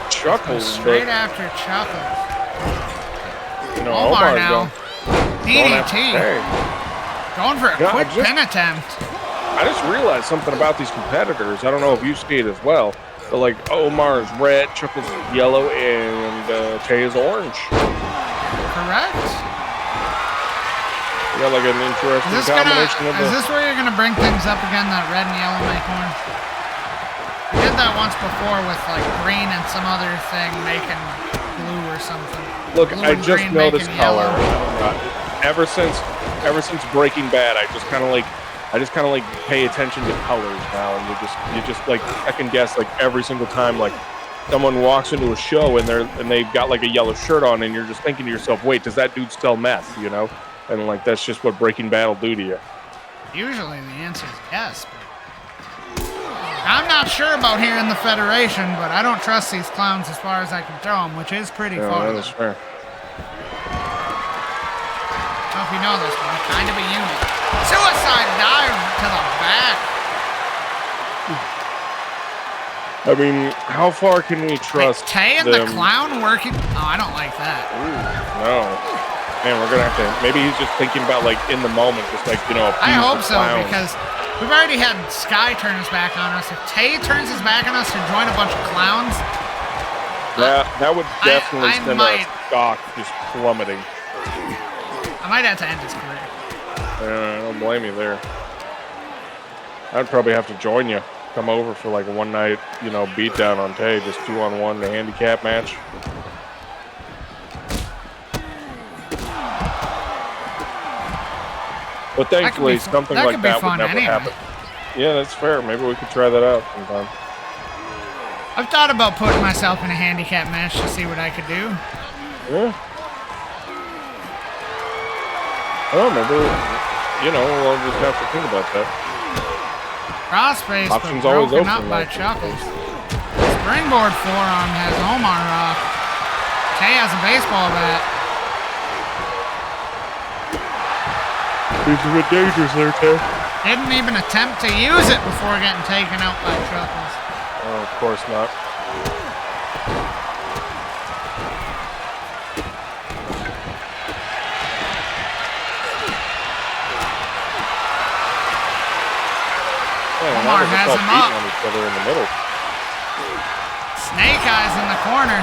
Chuckles. Straight after Chuckles. You know, Omar Omar's now. DDT. Going for a quick pin attempt. I just realized something about these competitors. I don't know if you see it as well. But like Omar's red, Chuckles is yellow, and Tay is orange. Correct. We got like an interesting combination of Is this where you're going to bring things up again, that red and yellow make orange? We did that once before with like green and some other thing making blue or something. Look, blue I just noticed color. Ever since Breaking Bad, I just kind of like pay attention to colors now, and you just like second guess like every single time like someone walks into a show and they've got like a yellow shirt on, and you're just thinking to yourself, wait, does that dude sell meth? You know, and like that's just what Breaking Bad will do to you. Usually the answer is yes. But I'm not sure about here in the Federation, but I don't trust these clowns as far as I can throw them, which is pretty far. That is fair. I don't know if you know this, but I'm kind of a unit. Suicide dive to the back. I mean, how far can we trust Tay and them? The clown working? Oh, I don't like that. Ooh, no. Man, we're going to have to... Maybe he's just thinking about, like, in the moment, just like, you know, I hope so, because we've already had Sky turn his back on us. If Tay turns his back on us to join a bunch of clowns... That would definitely send our stock just plummeting. I might have to end his career. I don't blame you there. I'd probably have to join you. Come over for like a one night, you know, beatdown on Tay, just 2-on-1 the handicap match. But thankfully, something like that would never happen. Yeah, that's fair. Maybe we could try that out sometime. I've thought about putting myself in a handicap match to see what I could do. Yeah. Oh, maybe, you know, we'll just have to think about that. Crossface, but broken up by Chuckles. Springboard forearm has Omar rock. Tay has a baseball bat. He's a bit dangerous there, Tay. Didn't even attempt to use it before getting taken out by Chuckles. Oh, of course not. Omar has him up. On each other in the middle. Snake Eyes in the corner.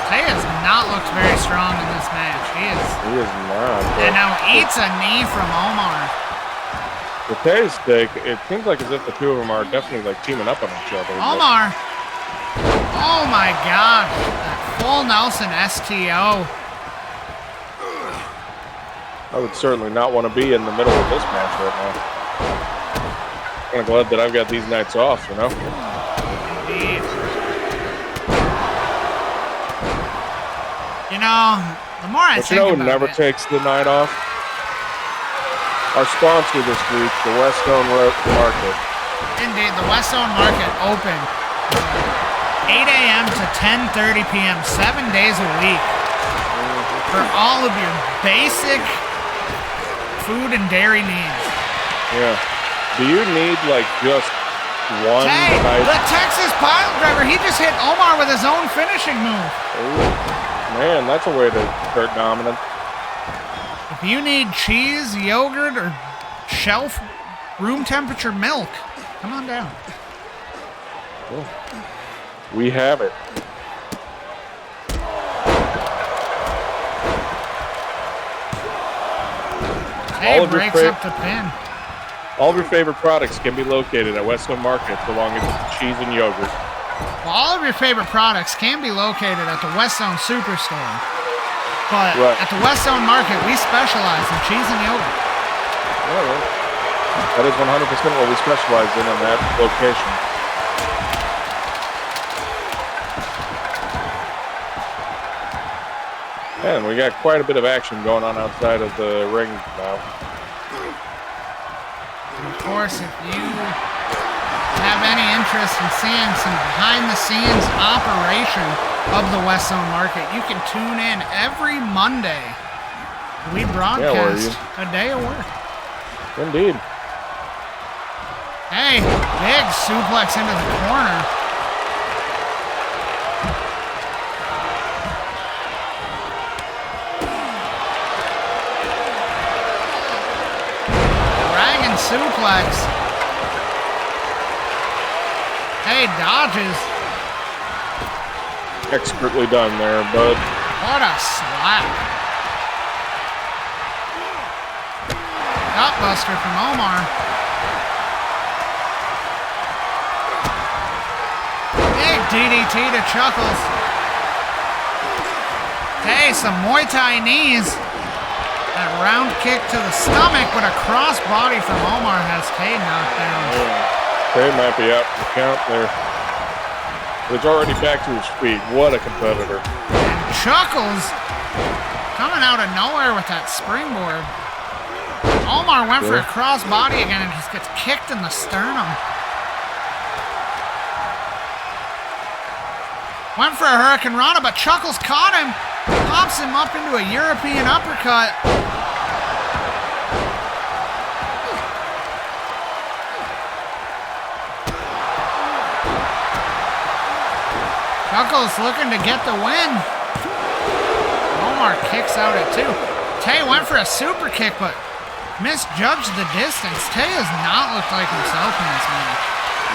Tay has not looked very strong in this match. He is not. And now eats a knee from Omar. For Tay's sake, it seems like as if the two of them are definitely like teaming up on each other. Omar. Oh my gosh. That full Nelson STO. I would certainly not want to be in the middle of this match right now. I'm glad that I've got these nights off, you know? Indeed. You know, the more I think about it... never takes the night off? Our sponsor this week, the WestZone Market. Indeed, the WestZone Market open 8 a.m. to 10:30 p.m. 7 days a week for all of your basic food and dairy needs. Yeah. Do you need like just one Tay, the Texas pile driver, he just hit Omar with his own finishing move. Ooh, man, that's a way to start dominant. If you need cheese, yogurt, or shelf room temperature milk, come on down. Cool. We have it. Tay breaks up the pin. All of your favorite products can be located at WestZone Market, along with cheese and yogurt. Well, all of your favorite products can be located at the WestZone Superstore. But at the WestZone Market, we specialize in cheese and yogurt. Yeah, well, that is 100% what we specialize in that location. And we got quite a bit of action going on outside of the ring now. Of course, if you have any interest in seeing some behind-the-scenes operation of the WestZone Market, you can tune in every Monday. We broadcast a day of work. Indeed. Hey, big suplex into the corner. Suplex. Hey, dodges. Expertly done there, bud. What a slap. Gutbuster from Omar. Big DDT to Chuckles. Hey, some Muay Thai knees. That round kick to the stomach, but a crossbody from Omar has Tay knocked down. Tay might be out for the count there. But he's already back to his feet. What a competitor. And Chuckles coming out of nowhere with that springboard. Omar went for a crossbody again and just gets kicked in the sternum. Went for a Hurricane Rana, but Chuckles caught him. Pops him up into a European uppercut. Chuckles looking to get the win. Omar kicks out at 2. Tay went for a super kick, but misjudged the distance. Tay has not looked like himself in this match.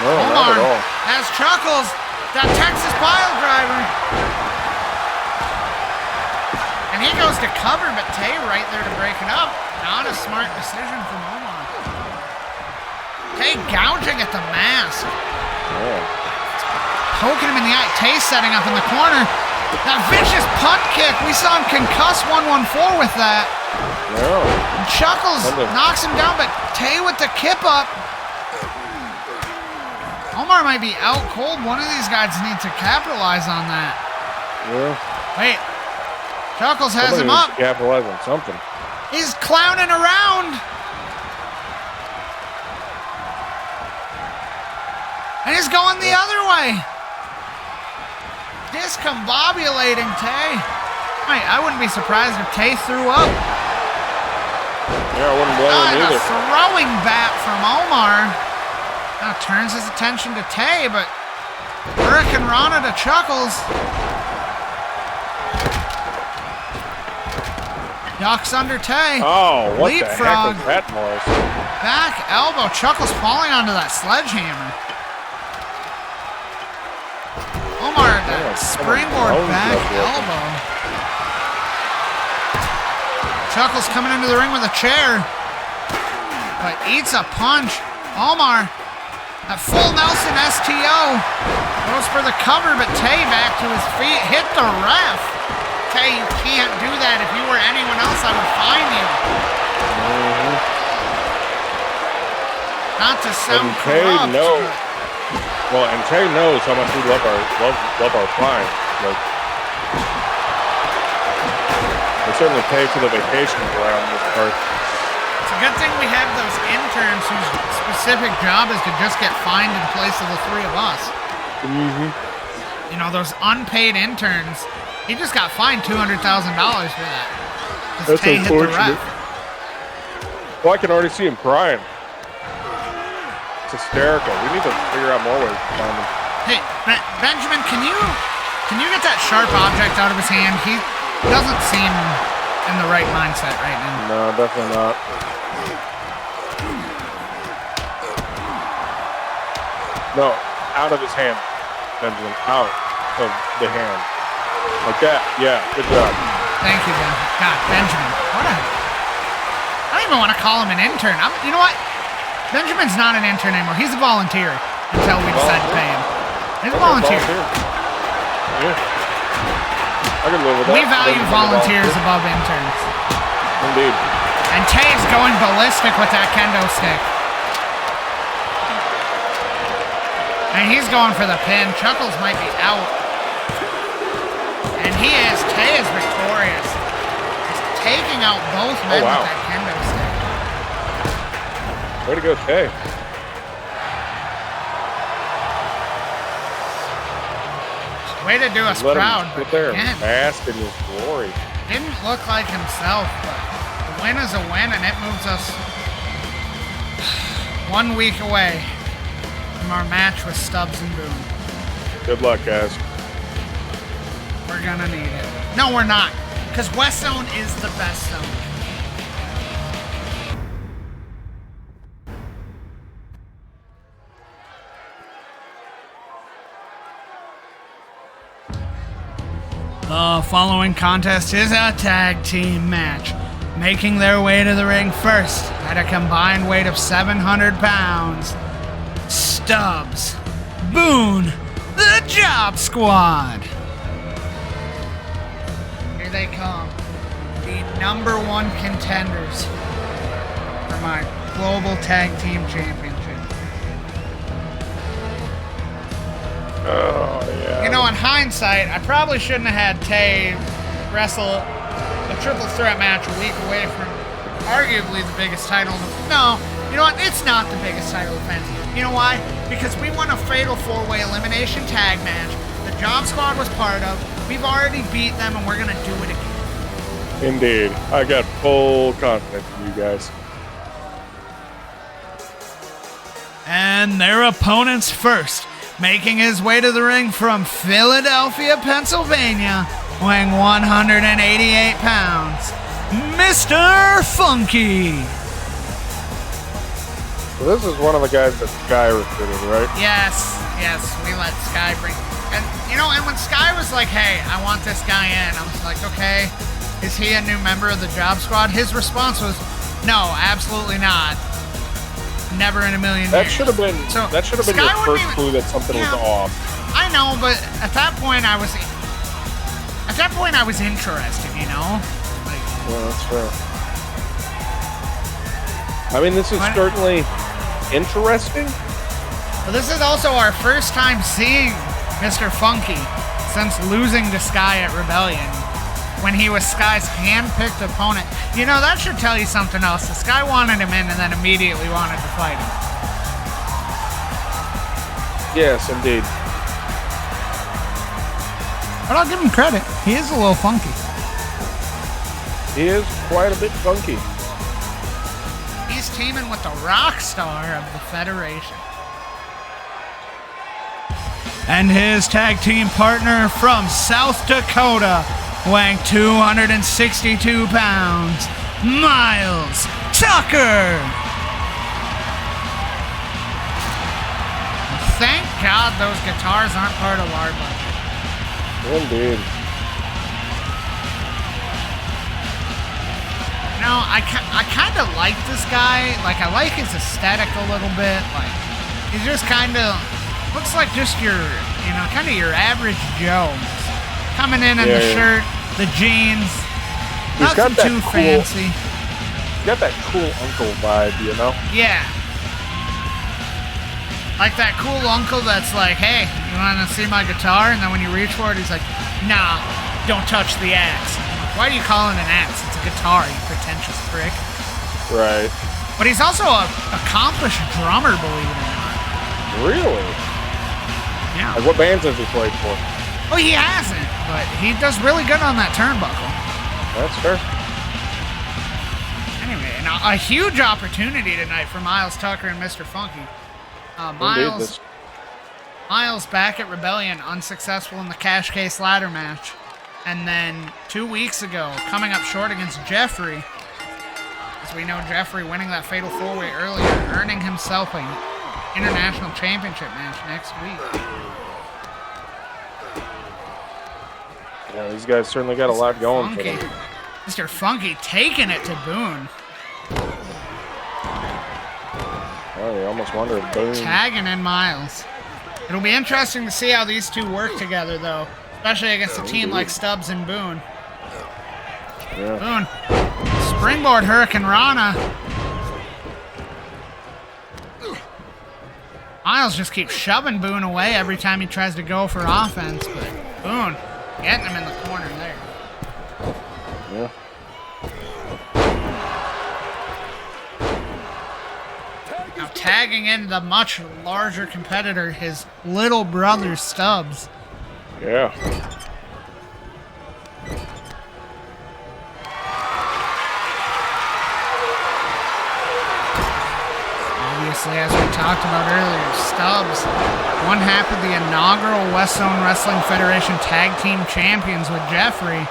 No, Omar not at all. has Chuckles, that Texas pile driver. And he goes to cover, but Tay right there to break it up. Not a smart decision from Omar. Tay gouging at the mask. Yeah. Poking him in the eye. Tay setting up in the corner. That vicious punt kick. We saw him concuss 114 with that. Yeah. And Chuckles knocks him down, but Tay with the kip up. Omar might be out cold. One of these guys needs to capitalize on that. Yeah. Wait. Chuckles has him up. Capitalize on something. He's clowning around. And he's going the other way. Discombobulating Tay. I wouldn't be surprised if Tay threw up. Yeah, I wouldn't blame him either. A throwing bat from Omar. Now turns his attention to Tay, but Hurricane Rana to Chuckles. Ducks under Tay. Oh, what Leapfrog. the heck was that noise? Back elbow. Chuckles falling onto that sledgehammer. Omar, that springboard back elbow. Chuckles coming into the ring with a chair, but eats a punch. Omar, that full Nelson STO, goes for the cover, but Tay back to his feet, hit the ref. Tay, you can't do that. If you were anyone else, I would fine you. Not to sound corrupt. Well, and Tay knows how much we love our fine. Like, we certainly pay for the vacations around this part. It's a good thing we have those interns whose specific job is to just get fined in place of the 3 of us. Mm-hmm. You know, those unpaid interns. He just got fined $200,000 for that. That's Tay hit the ref. Well, I can already see him crying. It's hysterical. We need to figure out more ways to find him. Hey, Benjamin, can you get that sharp object out of his hand? He doesn't seem in the right mindset right now. No, definitely not. No, out of his hand, Benjamin. Out of the hand. Like that. Yeah, good job. Thank you, Ben. God, Benjamin. What a... I don't even want to call him an intern. You know what? Benjamin's not an intern anymore. He's a volunteer until we decide to pay him. He's a volunteer. Yeah. I can live with that. We value volunteers above interns. Indeed. And Tay's going ballistic with that kendo stick. And he's going for the pin. Chuckles might be out. And he is. Tay is victorious. He's taking out both men with that kendo stick. Way to go, Tay. Way to do us proud. Sit there and bask in his glory. Didn't look like himself, but the win is a win, and it moves us 1 week away from our match with Stubbs and Boone. Good luck, guys. We're gonna need it. No, we're not, because WestZone is the best zone. The following contest is a tag team match. Making their way to the ring first at a combined weight of 700 pounds, Stubbs, Boone, the Job Squad. Here they come, the #1 contenders for my Global Tag Team Championship. Oh, yeah. You know, in hindsight, I probably shouldn't have had Tay wrestle a triple threat match a week away from arguably the biggest title. No, you know what? It's not the biggest title defense. You know why? Because we won a fatal 4-way elimination tag match the Job Squad was part of. We've already beat them, and we're going to do it again. Indeed. I got full confidence in you guys. And their opponents first. Making his way to the ring from Philadelphia, Pennsylvania, weighing 188 pounds, Mr. Funky. So this is one of the guys that Sky recruited, right? Yes, we let Sky bring. And, you know, and when Sky was like, hey, I want this guy in, I was like, okay, is he a new member of the Job Squad? His response was, no, absolutely not. Never in a million That years. should have been your first clue that something was off. I know, but at that point I was interested, you know? Like, yeah, that's fair. I mean, this is certainly interesting. Well, this is also our first time seeing Mr. Funky since losing to Sky at Rebellion, when he was Sky's hand-picked opponent. You know, that should tell you something else. The Sky wanted him in and then immediately wanted to fight him. Yes, indeed. But I'll give him credit. He is a little funky. He is quite a bit funky. He's teaming with the rock star of the Federation. And his tag team partner from South Dakota, weighing 262 pounds, Myles Tucker. Thank God those guitars aren't part of our budget. Indeed. You know, I kind of like this guy. Like, I like his aesthetic a little bit. Like, he's just kind of looks like just your, you know, kind of your average Joe. Coming in the shirt, the jeans, nothing too fancy. He's got that cool uncle vibe, you know? Yeah. Like that cool uncle that's like, hey, you want to see my guitar? And then when you reach for it, he's like, nah, don't touch the axe. Why do you call it an axe? It's a guitar, you pretentious prick. Right. But he's also an accomplished drummer, believe it or not. Really? Yeah. Like, what bands has he played for? Oh, he hasn't, but he does really good on that turnbuckle. That's fair. Anyway, a huge opportunity tonight for Myles Tucker and Mr. Funky. Myles back at Rebellion, unsuccessful in the cash case ladder match. And then 2 weeks ago, coming up short against Geoffrey. As we know, Geoffrey winning that fatal 4-way earlier, earning himself an international championship match next week. Yeah, these guys certainly got a lot going for them. Mr. Funky taking it to Boone. Oh, you almost wonder if Boone... Tagging in Myles. It'll be interesting to see how these two work together, though. Especially against a team like Stubbs and Boone. Yeah. Boone. Springboard Hurricane Rana. Myles just keeps shoving Boone away every time he tries to go for offense, but Boone getting him in the corner there. Yeah. Now tagging in the much larger competitor, his little brother Stubbs. Yeah. Obviously, as we talked about earlier, Stubbs, one half of the inaugural WestZone Wrestling Federation Tag Team Champions with Geoffrey,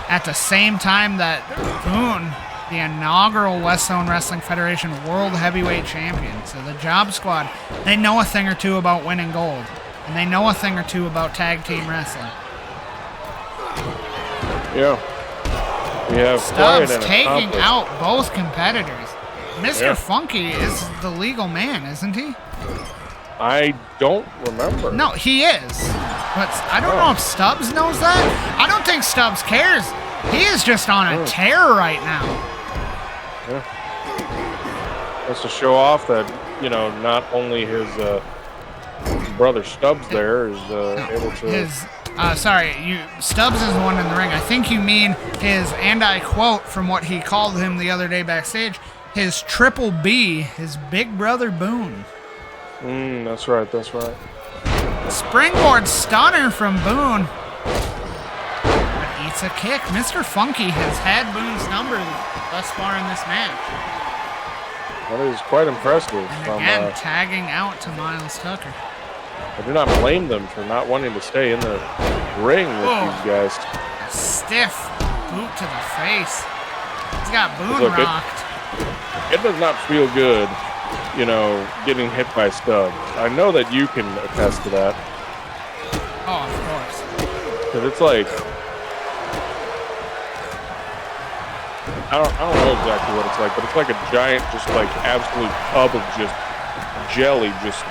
at the same time that Boone, the inaugural WestZone Wrestling Federation World Heavyweight Champion. So the Job Squad, they know a thing or two about winning gold, and they know a thing or two about tag team wrestling. Yeah. We have Stubbs taking out both competitors. Mr. Funky is the legal man, isn't he? I don't remember. No, he is. But I don't know if Stubbs knows that. I don't think Stubbs cares. He is just on a tear right now. Yeah. Just to show off that, you know, not only his brother Stubbs there is able to... Stubbs is the one in the ring. I think you mean his, and I quote from what he called him the other day backstage, his Triple B, his big brother Boone. That's right, that's right. Springboard stunner from Boone. But eats a kick. Mr. Funky has had Boone's number thus far in this match. That is quite impressive. And again, tagging out to Myles Tucker. I do not blame them for not wanting to stay in the ring with these guys. A stiff boot to the face. He's got Boone rocked. It does not feel good, you know, getting hit by Stubbs. I know that you can attest to that. Oh, of course. Because it's like, I don't know exactly what it's like, but it's like a giant, just like absolute tub of just jelly, just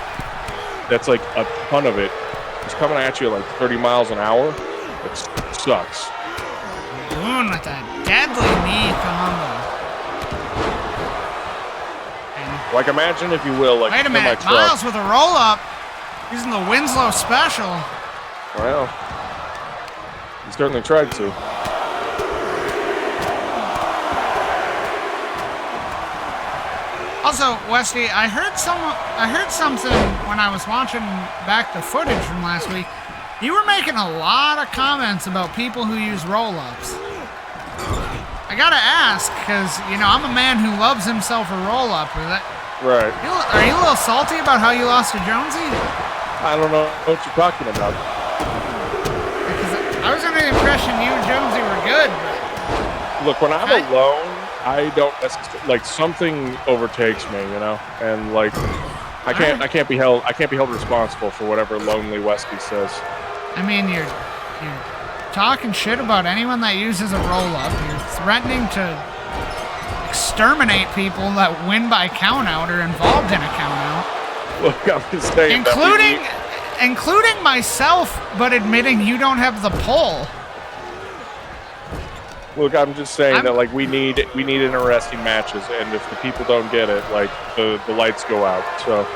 that's like a ton of it. It's coming at you at like 30 miles an hour. It sucks. Boone with a deadly knee combo. Like, imagine, if you will, like, wait a minute, Myles with a roll-up, using the Winslow special. Well, he certainly tried to. Also, Westy, I heard something when I was watching back the footage from last week. You were making a lot of comments about people who use roll-ups. I gotta ask, because, you know, I'm a man who loves himself a roll-up. Right. Are you a little salty about how you lost to Jonesy? I don't know what you're talking about. Because I was under the impression you and Jonesy were good. But look, when I'm alone, I don't necessarily, like, something overtakes me, you know, and like I can't be held responsible for whatever Lonely Westy says. I mean, you're talking shit about anyone that uses a roll-up. You're threatening to exterminate people that win by countout or involved in a countout. Look, I'm just saying, including myself, but admitting you don't have the pull. Look, I'm just saying that, like, we need interesting matches, and if the people don't get it, like, the lights go out. So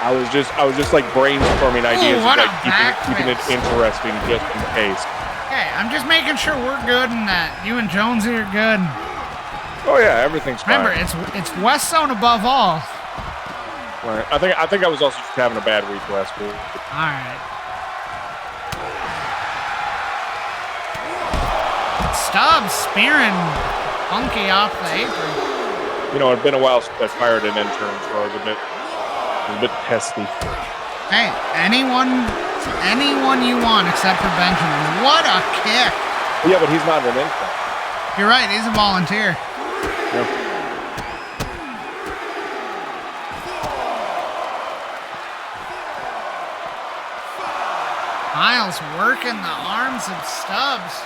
I was just like brainstorming ideas, like keeping it interesting just in case. Okay, I'm just making sure we're good and that you and Jonesy are good. Oh yeah, everything's fine. Remember, it's WestZone above all. Right. I think I was also just having a bad week last week. All right. Stubbs spearing Funky off the apron. you know, it'd been a while since I fired an intern, so I was a bit testy. Hey, anyone you want except for Benjamin. What a kick! Yeah, but he's not an intern. You're right, he's a volunteer. Yeah. Myles working the arms of Stubbs.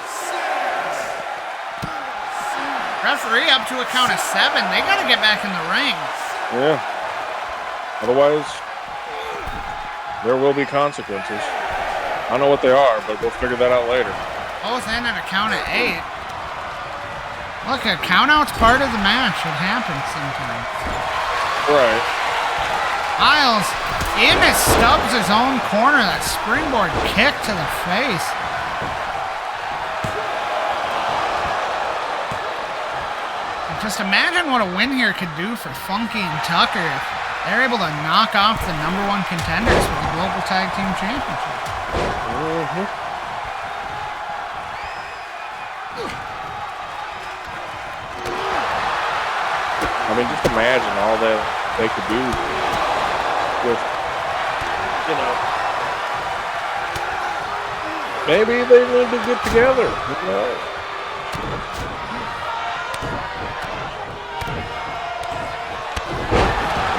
Referee up to a count of 7. They got to get back in the ring. Yeah. Otherwise, there will be consequences. I don't know what they are, but we'll figure that out later. Both in at a count of 8. Look, a count-out's part of the match. It happens sometimes. Right. Myles in at Stubbs' own corner. That springboard kick to the face. Just imagine what a win here could do for Funky and Tucker if they're able to knock off the #1 contenders for the Global Tag Team Championship. Mm-hmm. I mean, just imagine all that they could do with, you know, maybe they need to get together. Who knows?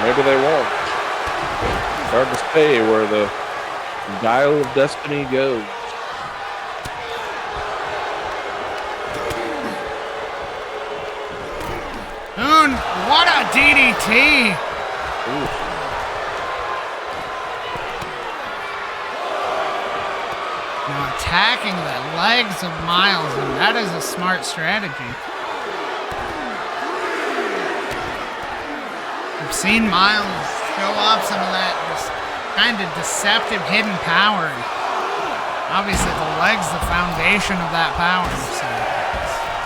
Maybe they won't. It's hard to say where the dial of destiny goes. Boone, what a DDT! Ooh. Now attacking the legs of Myles, and that is a smart strategy. We've seen Myles show off some of that kind of deceptive hidden power. Obviously, the leg's the foundation of that power. So.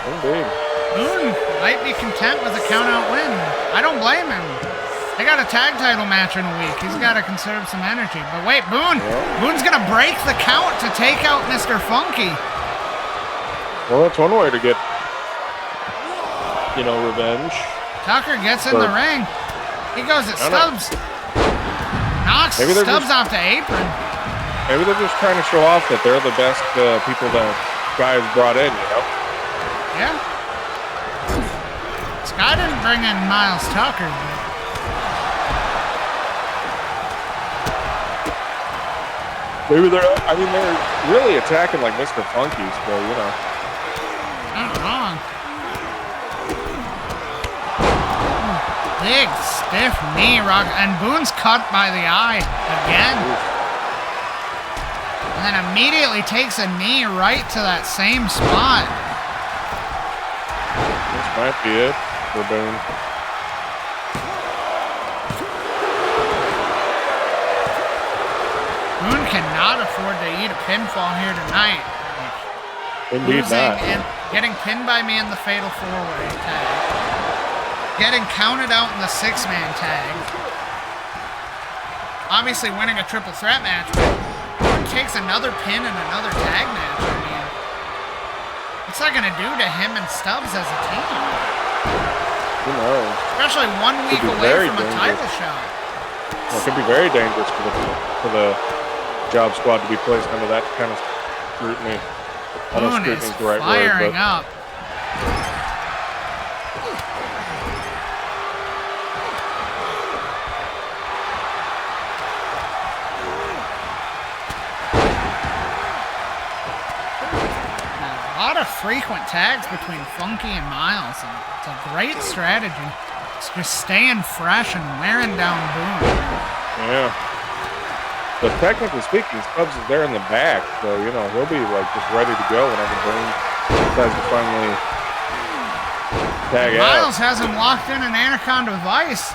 Indeed. Boone might be content with a count-out win. I don't blame him. They got a tag title match in a week. He's got to conserve some energy. But wait, Boone. Yeah. Boone's going to break the count to take out Mr. Funky. Well, that's one way to get, you know, revenge. Tucker gets in the ring. He goes at Stubbs. Knocks Stubbs off the apron. Maybe they're just trying to show off that they're the best people that guys brought in, you know? Yeah. Scott didn't bring in Myles Tucker. Maybe they're really attacking like Mr. Funky's, but, you know. Not wrong. Big, stiff knee rock, and Boone's cut by the eye again. And then immediately takes a knee right to that same spot. This might be it for Boone. Boone cannot afford to eat a pinfall here tonight. Indeed not. And getting pinned by me in the Fatal 4-Way tag. Getting counted out in the 6-man tag. Obviously winning a triple threat match, but Boone takes another pin in another tag match. I mean, what's that going to do to him and Stubbs as a team? Who knows? Especially 1 week away from a title shot. Well, it could be very dangerous for the job squad to be placed under that kind of scrutiny. Boone is the right firing word, up. A lot of frequent tags between Funky and Myles, and it's a great strategy. It's just staying fresh and wearing down Boone. Yeah. But technically speaking, Stubbs is there in the back, so, you know, he'll be, like, just ready to go whenever Boone decides to finally tag out. Myles has him locked in an Anaconda Vice.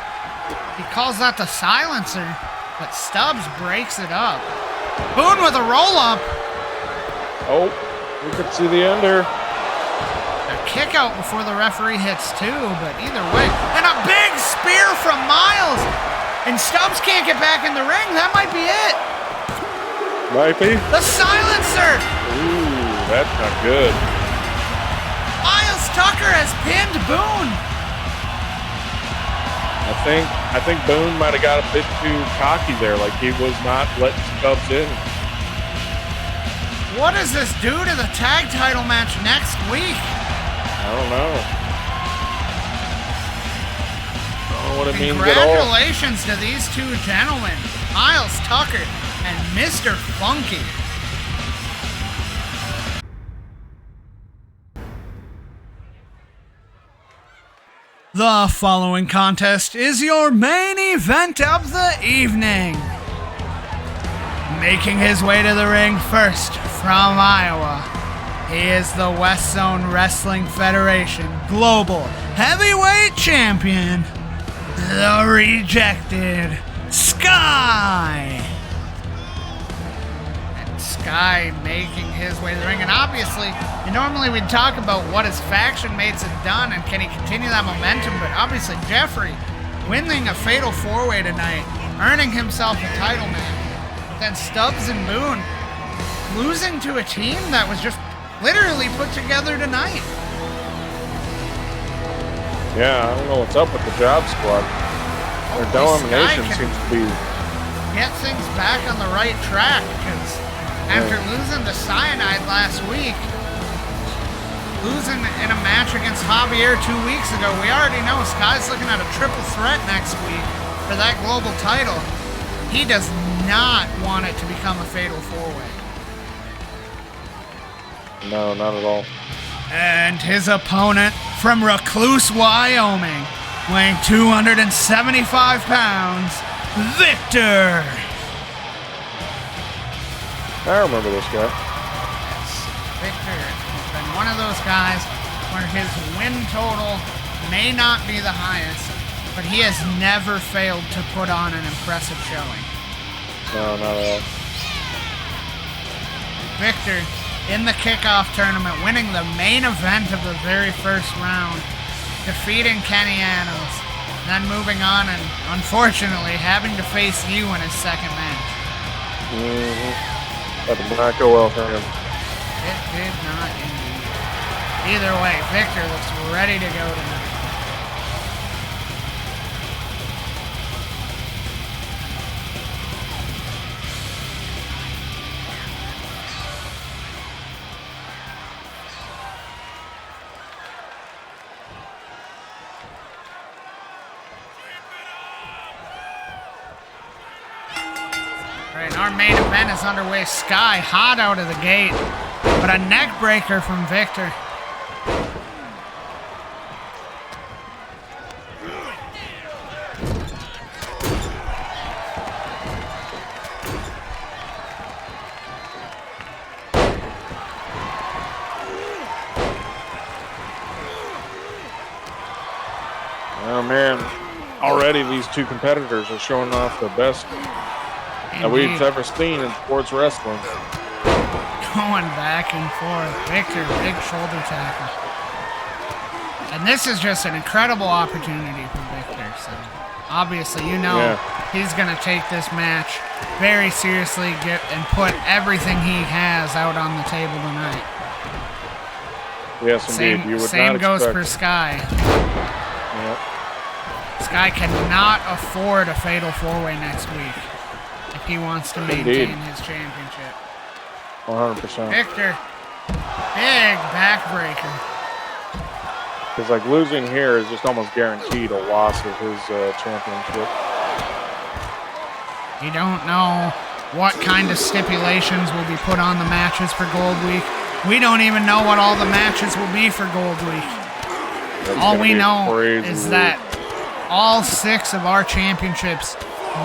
He calls that the silencer, but Stubbs breaks it up. Boone with a roll-up. Oh, we could see the end here. A kick out before the referee hits 2, but either way. And a big spear from Myles. And Stubbs can't get back in the ring. That might be it. Might be. The silencer. Ooh, that's not good. Myles Tucker has pinned Boone. I think Boone might have got a bit too cocky there, like he was not letting Stubbs in. What does this do to the tag title match next week? I don't know. I don't know what it means at all. Congratulations to these two gentlemen, Myles Tucker and Mr. Funky. The following contest is your main event of the evening. Making his way to the ring first from Iowa, he is the WestZone Wrestling Federation Global Heavyweight Champion, the Rejected Sky. And Sky making his way to the ring. And obviously, normally we'd talk about what his faction mates have done and can he continue that momentum, but obviously Geoffrey winning a fatal four-way tonight, earning himself a title match. Then Stubbs and Boone losing to a team that was just literally put together tonight. Yeah, I don't know what's up with the job squad. Their domination seems to be... Get things back on the right track, because after losing to Cyanide last week, losing in a match against Javier 2 weeks ago, we already know Sky's looking at a triple threat next week for that global title. He does not want it to become a fatal four-way. No, not at all. And his opponent from Recluse, Wyoming, weighing 275 pounds, Victor. I remember this guy. Yes, Victor has been one of those guys where his win total may not be the highest, but he has never failed to put on an impressive showing. No, not at all. Victor, in the kickoff tournament, winning the main event of the very first round, defeating Kenny Anos, then moving on and, unfortunately, having to face you in his second match. That did not go well for him. It did not indeed. Either way, Victor looks ready to go tonight. Our main event is underway. Sky hot out of the gate, but a neck breaker from Victor. Oh man, already these two competitors are showing off the best that we've ever seen in sports wrestling. Going back and forth. Victor, big shoulder tackle. And this is just an incredible opportunity for Victor. So obviously, he's going to take this match very seriously and put everything he has out on the table tonight. Yes, indeed. You would same not goes expect... for Sky. Yep. Sky cannot afford a fatal four-way next week if he wants to maintain his championship. 100%. Victor, big backbreaker. Because like losing here is just almost guaranteed a loss of his championship. You don't know what kind of stipulations will be put on the matches for Gold Week. We don't even know what all the matches will be for Gold Week. All we know is that all 6 of our championships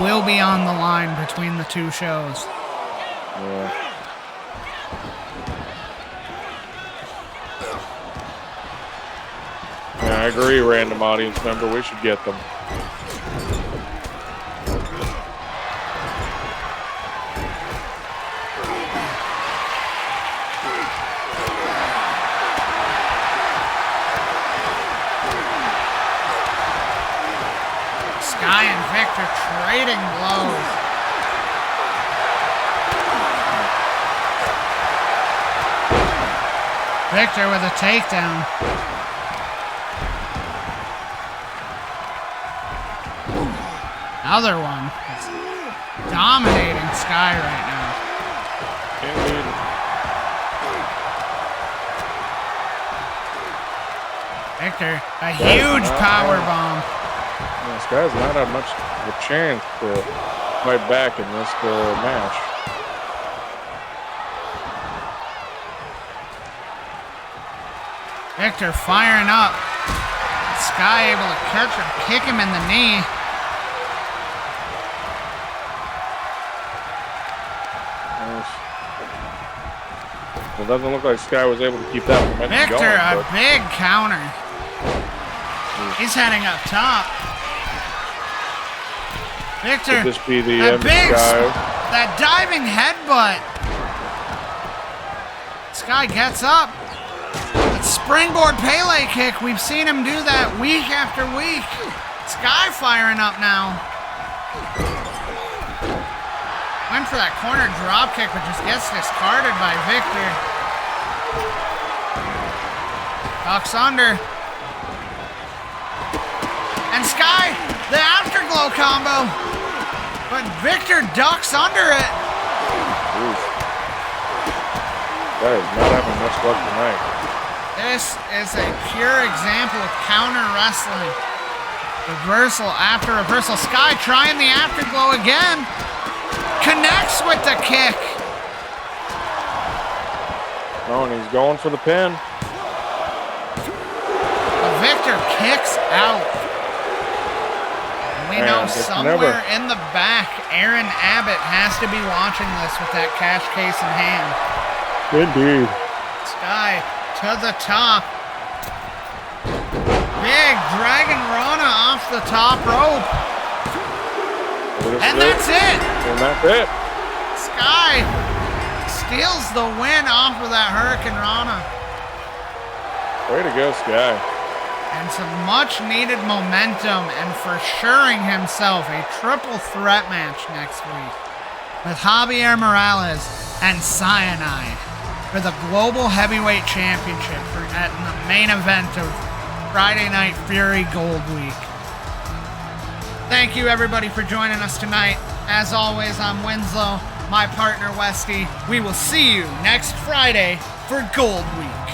will be on the line between the two shows. Yeah. Yeah, I agree, random audience member. We should get them. Sky and Victor trading blows. Victor with a takedown. Another one. It's dominating Sky right now. Can't lead. Hector, a huge power bomb. Yeah, Sky's not had much of a chance to fight back in this match. Hector firing up. Sky able to catch him, kick him in the knee. It doesn't look like Sky was able to keep that momentum Hector, going. a big counter. He's heading up top. Hector, could this be the that end big, of Sky? that diving headbutt. Sky gets up. That springboard Pele kick. We've seen him do that week after week. Sky firing up now. Went for that corner drop kick, but just gets discarded by Victor. Ducks under. And Sky, the afterglow combo. But Victor ducks under it. Oof. That is not having much luck tonight. This is a pure example of counter wrestling. Reversal after reversal. Sky trying the afterglow again. Connects with the kick. Oh, and he's going for the pin. But Victor kicks out. And we know somewhere in the back, Aaron Abbott has to be watching this with that cash case in hand. Indeed. Sky to the top. Big Dragon Rana off the top rope. And that's it. And that's it. Sky steals the win off of that Hurricane Rana. Way to go, Sky. And some much needed momentum and for suring himself a triple threat match next week with Javier Morales and Cyanide for the Global Heavyweight Championship at the main event of Friday Night Fury Gold Week. Thank you everybody for joining us tonight. As always, I'm Winslow, my partner Westy. We will see you next Friday for Gold Week.